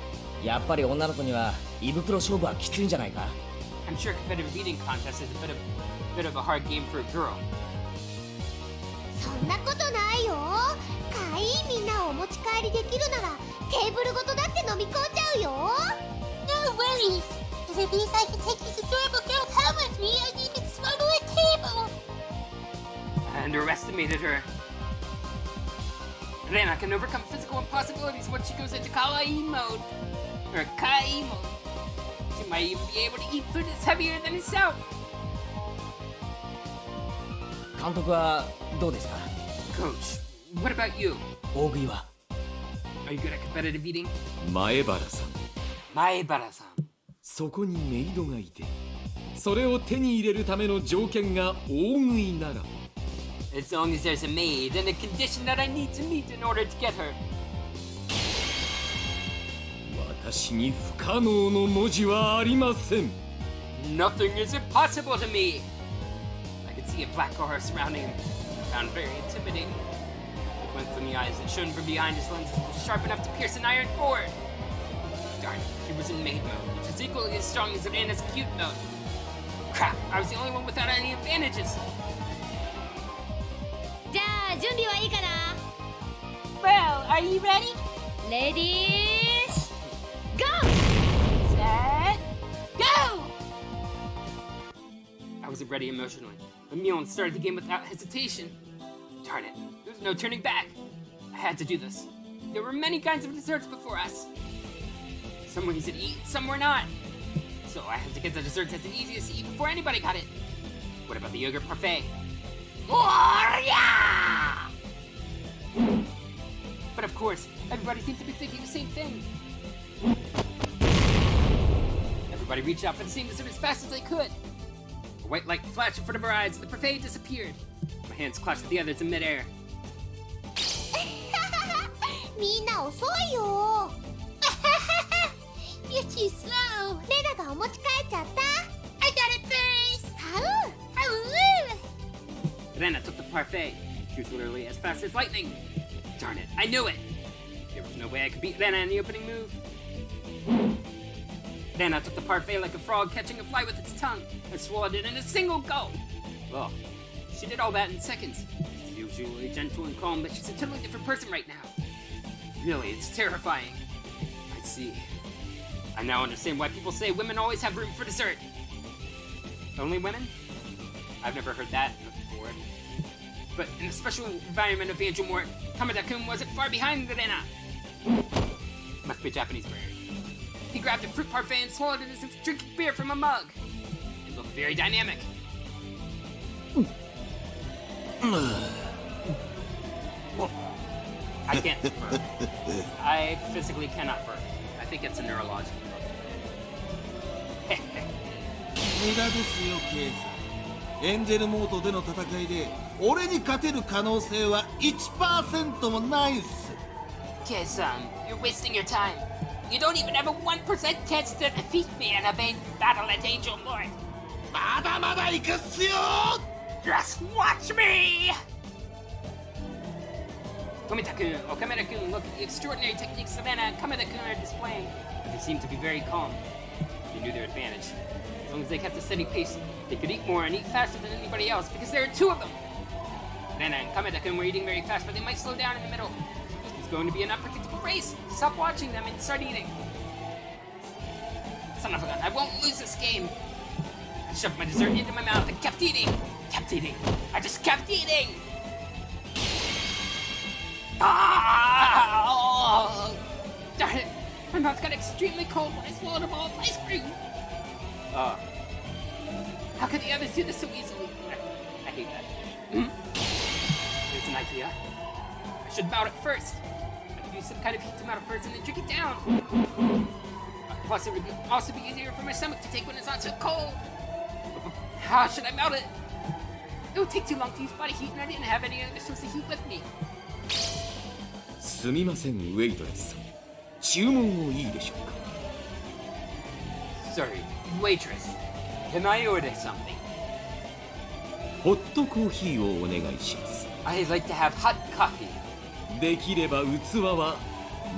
やっぱり女の子には胃袋勝負はきついんじゃないか？ I'm sure competitive eating contest is a bit of a hard game for a girl. そんなことないよ。かいいみんなをお持ち帰りできるならテーブルごとだって飲み込んじゃうよ。 No worries. If it means I can take these adorable girls home with me, I need to smuggle a table. I underestimated her. Rena can overcome physical impossibilities once she goes into Kawaii mode. Or Kai mode. She might even be able to eat food that's heavier than herself. 監督はどうですか？ Coach, what about you? 大食いは？ Are you good at competitive eating? 前原さん、 Maebara-san. そこにメイドがいて、それを手に入れるための条件が大食いなら。 As long as there's a maid and a condition that I need to meet in order to get her. 私に不可能の文字はありません。 Nothing is impossible to me. I could see a black aura surrounding him. I found very intimidating. The glint from the eyes that shone from behind his lenses was sharp enough to pierce an iron board. Darn it, he was in maid mode, which is equally as strong as Anna's cute mode. Crap, I was the only one without any advantages. じゃあ準備はいいかな？ Well, are you ready? レディーゴー！ Set, go! I wasn't ready emotionally, but Mion started the game without hesitation. Darn it, there was no turning back. I had to do this. There were many kinds of desserts before us. Some were easy to eat, some were not. So I had to get the desserts that's the easiest to eat before anybody got it. What about the yogurt parfait? Warrior! But of course, everybody seems to be thinking the same thing. Everybody reached out for the same dessert as fast as they could. A white light flashed in front of our eyes and the parfait disappeared. My hands clashed with the others in midair. みんな遅いよ。 You're too slow. レナがお持ち帰っちゃった。 I got it first. はう。 Rena took the parfait. She was literally as fast as lightning. Darn it, I knew it! There was no way I could beat Rena in the opening move. Rena took the parfait like a frog catching a fly with its tongue and swallowed it in a single go. Well, she did all that in seconds. She's usually gentle and calm, but she's a totally different person right now. Really, it's terrifying. I see. I now understand why people say women always have room for dessert. Only women? I've never heard that before. But in the special environment of Angel Mort, Kamada-kun wasn't far behind the Rena. Must be a Japanese bird. He grabbed a fruit parfait and swallowed it as if drinking beer from a mug. It looked very dynamic. I can't burp. I physically cannot burp. I think it's a neurological problem. 無駄ですよケイさん。エンジェルモードでの戦いで俺に勝てる可能性は 1% もないっす。 Kei-san, you're wasting your time. You don't even have a 1% chance to defeat me in a main battle at Angel Mort. まだまだ行くっすよ。 Just watch me! Tomita-kun, Kamada-kun, look at the extraordinary techniques Savannah and Kamada-kun are displaying. But they seem to be very calm. They knew their advantage. As long as they kept a steady pace, they could eat more and eat faster than anybody else because there are two of them. Savannah and Kamada-kun were eating very fast, but they might slow down in the middle. It's going to be an unpredictable race. Stop watching them and start eating. Son of a gun, I won't lose this game. I shoved my dessert into my mouth and kept eating. Kept eating. I just kept eating. Ah! Darn it! My mouth got extremely cold when I swallowed a ball of ice cream. How could the others do this so easily? I hate that. Here's an idea. I should mount it first. I could use some kind of heat to mount it first and then drink it down. Plus, it would also be easier for my stomach to take when it's not so cold. How should I mount it? It would take too long to use body heat, and I didn't have any other source of heat with me. すみませんウェイトレスさん注文をいいでしょうか Sorry, waitress. Can I order something? ホットコーヒーをお願いします I'd like to have hot coffee. できれば器は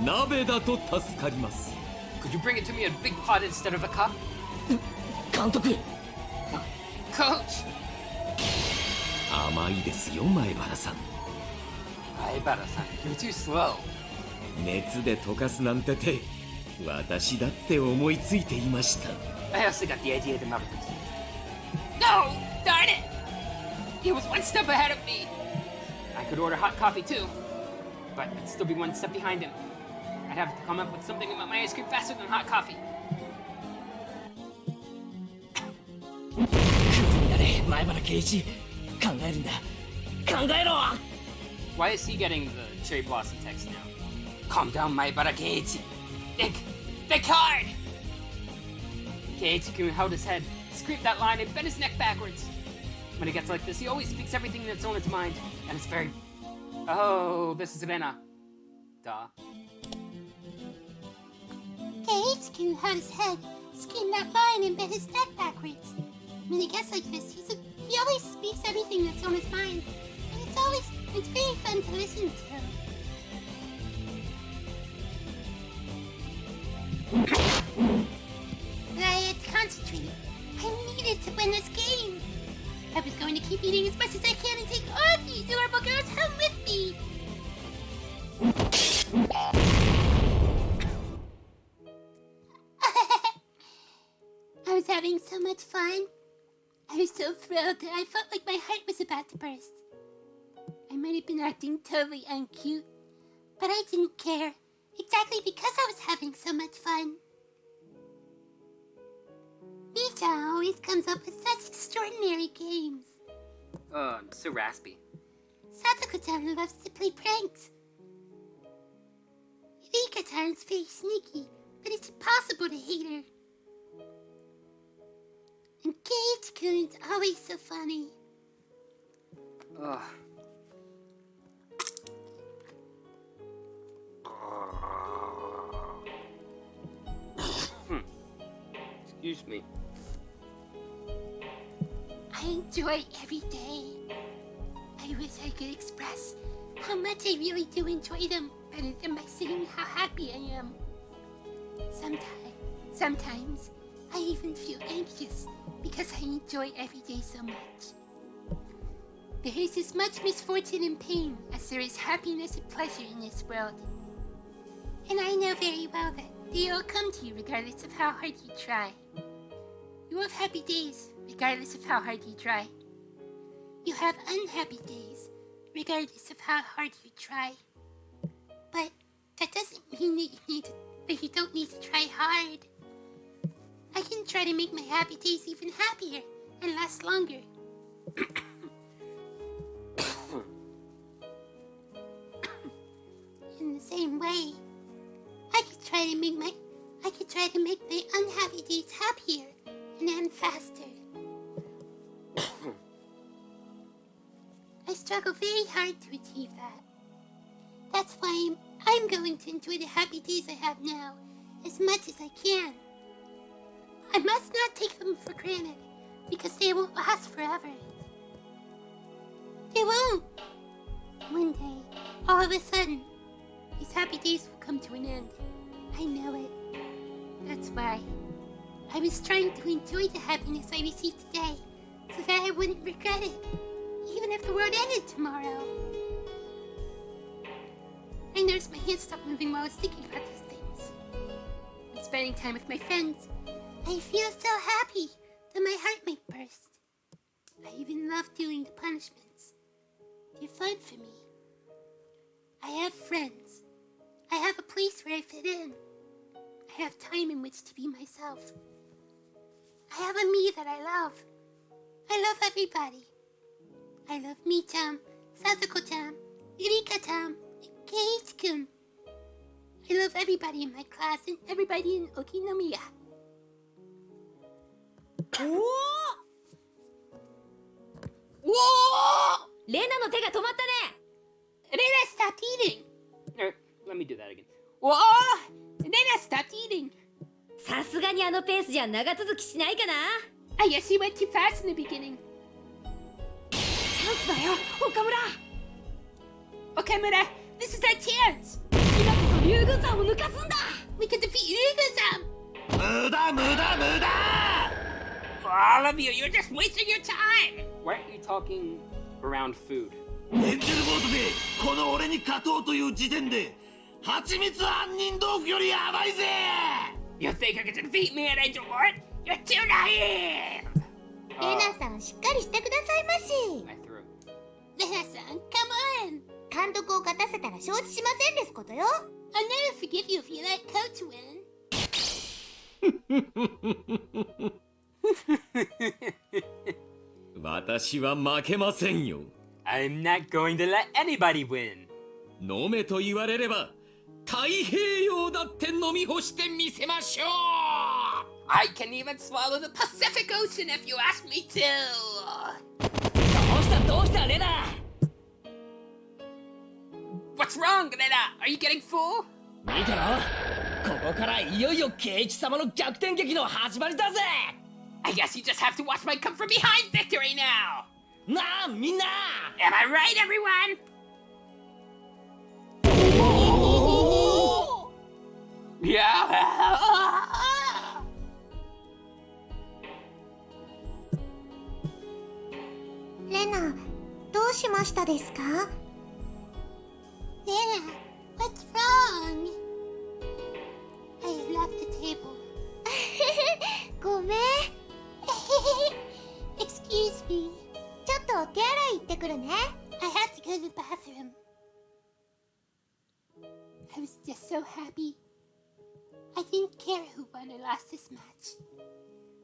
鍋だと助かります Could you bring it to me in a big pot instead of a cup? 監督 Coach! 甘いですよ前原さん Aibara-san, you're too slow. 熱で溶かすなんてて私だって思いついていました I also got the idea to melt it. No! Darn it! He was one step ahead of me. I could order hot coffee too, but I'd still be one step behind him. I'd have to come up with something about my ice cream faster than hot coffee. クズになれ前原圭一考えるんだ考えろ Why is he getting the cherry blossom text now? Calm down, Maibara Keiichi. Think hard! Keiichi-kun held his head, scraped that line, and bent his neck backwards. When he gets like this, he always speaks everything that's on his mind, and it's very... Oh, this is Rena. Duh. Keiichi-kun held his head, screamed that line, and bent his neck backwards. When he gets like this, he always speaks everything that's on his mind, and it's very fun to listen to. But I had to concentrate. I needed to win this game. I was going to keep eating as much as I can and take all of these adorable girls home with me. I was having so much fun. I was so thrilled that I felt like my heart was about to burst. I might have been acting totally uncute, but I didn't care, exactly because I was having so much fun. Mija always comes up with such extraordinary games. Oh, I'm so raspy. Satoko-chan loves to play pranks. Rika-chan's very sneaky, but it's impossible to hate her. And Keiichi-kun's always so funny. Ugh. Excuse me. I enjoy every day. I wish I could express how much I really do enjoy them better than by saying how happy I am. Sometimes I even feel anxious because I enjoy every day so much. There is as much misfortune and pain as there is happiness and pleasure in this world. And I know very well that they all come to you regardless of how hard you try. You have happy days regardless of how hard you try. You have unhappy days, regardless of how hard you try. But that doesn't mean that you don't need to try hard. I can try to make my happy days even happier and last longer. In the same way, I could try to make my unhappy days happier and end faster. I struggle very hard to achieve that. That's why I'm going to enjoy the happy days I have now as much as I can. I must not take them for granted, because they won't last forever. They won't. One day, all of a sudden, these happy days will come to an end. I know it. That's why I was trying to enjoy the happiness I received today, so that I wouldn't regret it, even if the world ended tomorrow. I noticed my hands stopped moving while I was thinking about these things. When spending time with my friends, I feel so happy that my heart might burst. I even love doing the punishments. They're fun for me. I have friends. I have a place where I fit in. I have time in which to be myself. I have a me that I love. I love everybody. I love Mi-chan, Sasuko-chan, Yurika-chan, and Keiichi-kun. I love everybody in my class and everybody in Okinomiya. おおレナの手が止まったね Rena, stop eating! Let me do that again. Whoa! Rena, stop eating! さすがにあのペースじゃ長続きしないかな I guess you went too fast in the beginning. チャンスだよ岡村 Okamura, this is our chance! 今こそ竜宮山を抜かすんだ We can defeat Ryugu-san! 無駄無駄無駄 All of you, you're just wasting your time! Why aren't you talking around food? エンジェルボートでこの俺に勝とうという時点で蜂蜜杏仁豆腐よりやばいぜ You think you can defeat me at Angel Lord? You're too naive! レナさん、しっかりしてくださいまし I threw. レナさん、come on! 監督を勝たせたら承知しませんですことよ I'll never forgive you if you let Coach win. 私は負けませんよ。 I'm not going to let anybody win. 飲めと言われれば太平洋だって飲み干してみせましょう。 I can even swallow the Pacific Ocean if you ask me to! どうしたレナ What's wrong, Rena? Are you getting full? 見てろここからいよいよ圭一様の逆転劇の始まりだぜ I guess you just have to watch my come from behind victory now! なあみんな Am I right, everyone? Yeah! レナ、どうしましたですか Lena, what's wrong? I left the table. ごめん Excuse me. ちょっとお手洗い行ってくるね I have to go to the bathroom. I was just so happy. I didn't care who won or lost this match.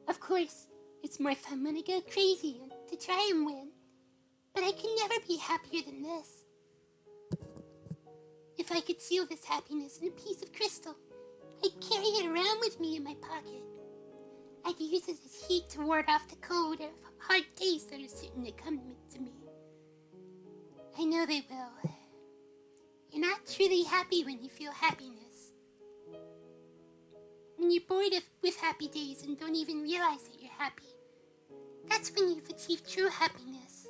Of course, it's more fun when I go crazy and to try and win. But I can never be happier than this. If I could seal this happiness in a piece of crystal, I'd carry it around with me in my pocket. I'd use it as heat to ward off the cold of hard days that are certain to come to me. I know they will. You're not truly happy when you feel happiness. When you're bored with happy days and don't even realize that you're happy, that's when you've achieved true happiness.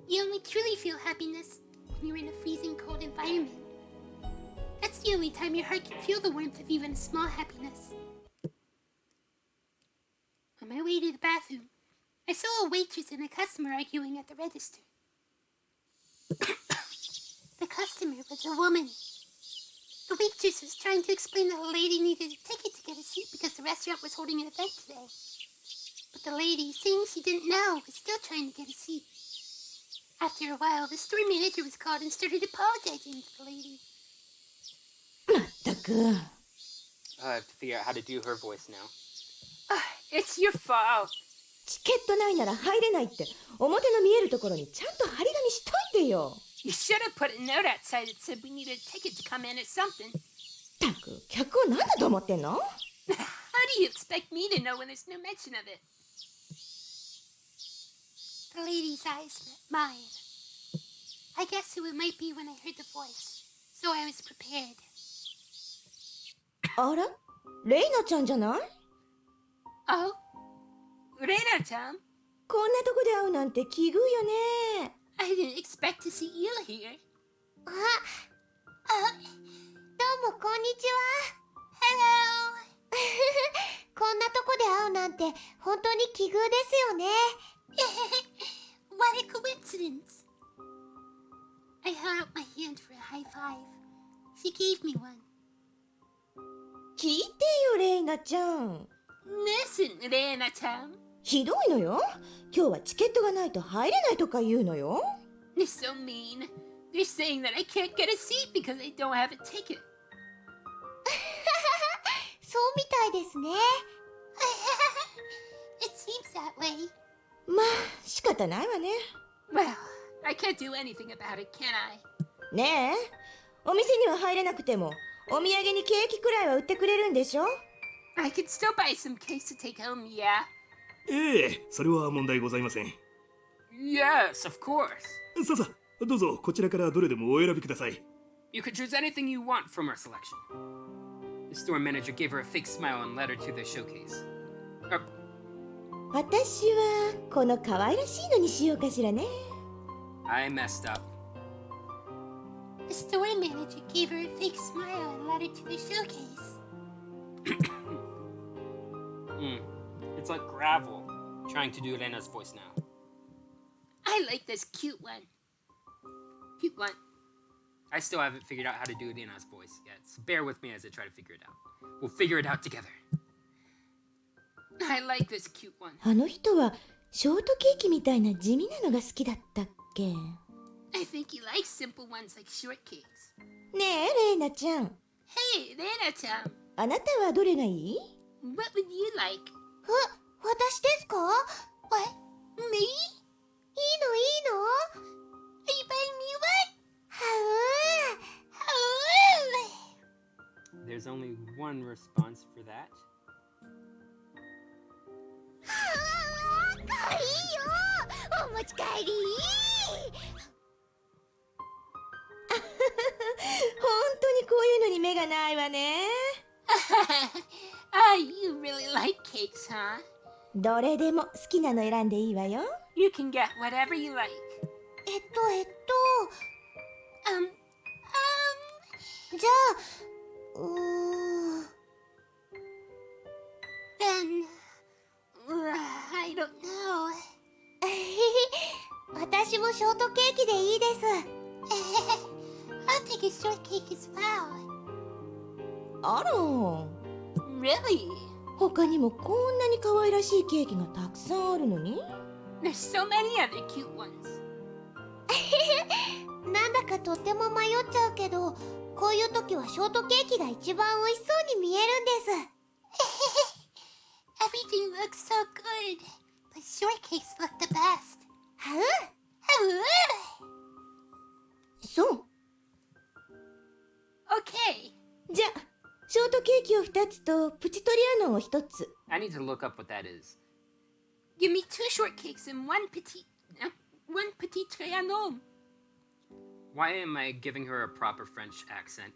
You only truly feel happiness when you're in a freezing cold environment. That's the only time your heart can feel the warmth of even a small happiness. On my way to the bathroom, I saw a waitress and a customer arguing at the register. The customer was a woman. The waitress was trying to explain that the lady needed a ticket to get a seat because the restaurant was holding an event today. But the lady, saying she didn't know, was still trying to get a seat. After a while, the store manager was called and started apologizing to the lady. まったく。I have to figure out how to do her voice now. It's your fault. チケットないなら入れないって表の見えるところにちゃんと張り紙しといてよ。You should have put a note outside that said we needed a ticket to come in or something. たく、客を何だと思ってんの？ How do you expect me to know when there's no mention of it? The lady's eyes met mine. I guess who it might be when I heard the voice, so I was prepared. あら？レイナちゃんじゃない？ Oh? Reina-chan? こんなとこで会うなんて奇遇よね。I didn't expect to see you here. どうもこんにちは。Hello. こんなとこで会うなんて本当に奇遇ですよね。What a coincidence. I held out my hand for a high five. She gave me one. 聞いてよ、レイナちゃん。Listen, Reina-chan. ひどいのよ。今日はチケットがないと入れないとか言うのよ。They're so mean. They're saying that I can't get a seat because I don't have a ticket. そうみたいですね。It seems that way. まあ、仕方ないわね。Well, I can't do anything about it, can I? ねえ、お店には入れなくても、お土産にケーキくらいは売ってくれるんでしょ？ I could still buy some cakes to take home, yeah? ええ、それは問題ございません。Yes, of course. さあさあ、どうぞこちらからどれでもお選びください。You could choose anything you want from our selection. The store manager gave her a fake smile and led her to the showcase. 私はこの可愛らしいのにしようかしらね。I messed up. The store manager gave her a fake smile and led her to the showcase. It's like gravel. Trying to do Elena's voice now. I like this cute one. Cute one. I still haven't figured out how to do Elena's voice yet, so bear with me as I try to figure it out. We'll figure it out together. I like this cute one. あの人はショートケーキみたいな地味なのが好きだったっけ？ I think he likes simple ones like shortcakes. ねえ、レイナちゃん。Hey, Reina-chan. あなたはどれがいい？ What would you like? 私ですか？ What? Me? いいの Are you buying me what? There's only one response for that. かわいいよ。お持ち帰り。本当にこういうのに目がないわね。You really like cakes, huh? どれでも好きなの選んでいいわよ。You can get whatever you like. じゃあ、Then, I don't know. 私もショートケーキでいいです。I'll take a shortcake as well. あら、 Really? 他にもこんなに可愛らしいケーキがたくさんあるのに。 There's so many other cute ones. なんだかとっても迷っちゃうけど、こういう時はショートケーキが一番美味しそうに見えるんです。Everything looks so good, but shortcakes look the best. そう。Okay. じゃあ、ショートケーキを2つとプチトリアノンを1つ。I need to look up what that is. Give me 2 shortcakes and one petit trianon. Why am I giving her a proper French accent?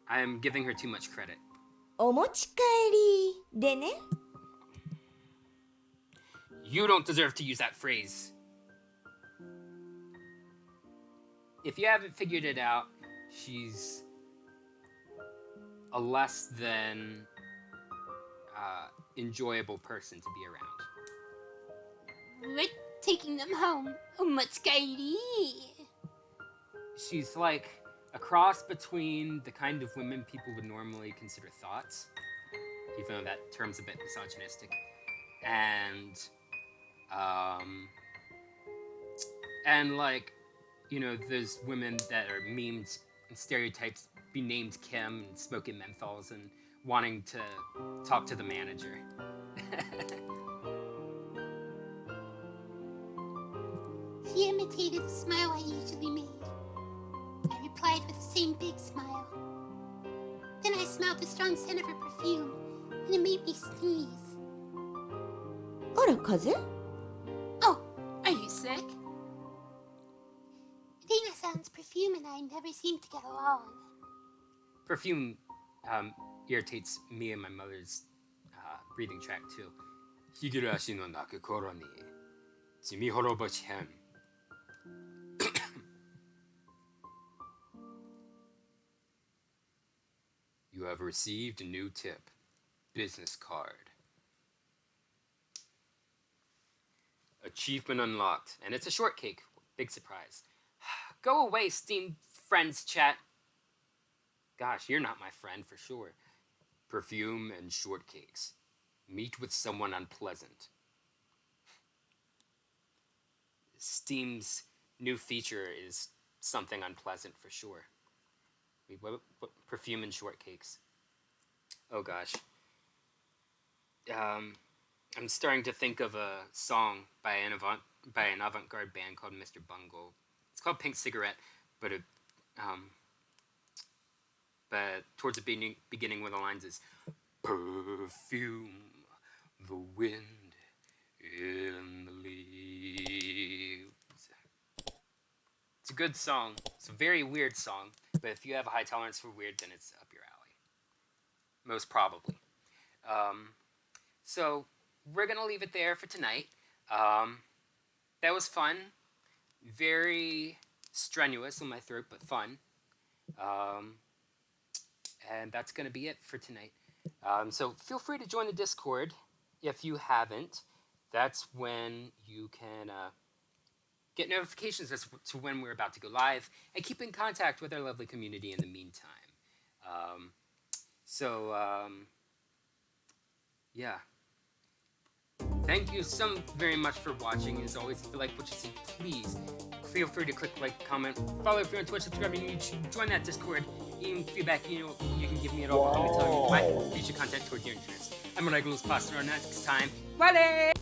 I am giving her too much credit. お持ち帰りでね。You don't deserve to use that phrase. If you haven't figured it out, she's a less than enjoyable person to be around. We're taking them home. OmochikaeriiIi. She's like a cross between the kind of women people would normally consider thoughts, even though that term's a bit misogynistic, and And like, you know, there's women that are memes and stereotypes, be named Kim and smoking menthols and wanting to talk to the manager. She imitated the smile I usually made. I replied with the same big smile. Then I smelled the strong scent of her perfume, and it made me sneeze. あら、風邪? Oh, are you sick? Dana-san's perfume and I never seem to get along. Perfume irritates me and my mother's breathing tract too. Higurashi no Naku Koro ni Tsumihoroboshi-hen. You have received a new tip. Business card. Achievement unlocked. And it's a shortcake. Big surprise. Go away, Steam Friends chat. Gosh, you're not my friend for sure. Perfume and shortcakes. Meet with someone unpleasant. Steam's new feature is something unpleasant for sure. Wait, what perfume and shortcakes? Oh gosh. I'm starting to think of a song by an avant-garde band called Mr. Bungle. It's called Pink Cigarette, but towards the beginning one of the lines is perfume, the wind in the leaves. It's a good song. It's a very weird song, but if you have a high tolerance for weird, then it's up your alley. Most probably. So we're gonna leave it there for tonight. That was fun. Very strenuous on my throat, but fun. And that's gonna be it for tonight. So feel free to join the Discord if you haven't. That's when you can get notifications as to when we're about to go live and keep in contact with our lovely community in the meantime. Yeah. Thank you so very much for watching. As always, if you like what you see, please feel free to click like, comment, follow if you're on Twitch, subscribe to YouTube, join that Discord. Even feedback, you can give me at all. Let me tell you my future content toward your interests. I'm unlikeable. Class. Until next time. Bye.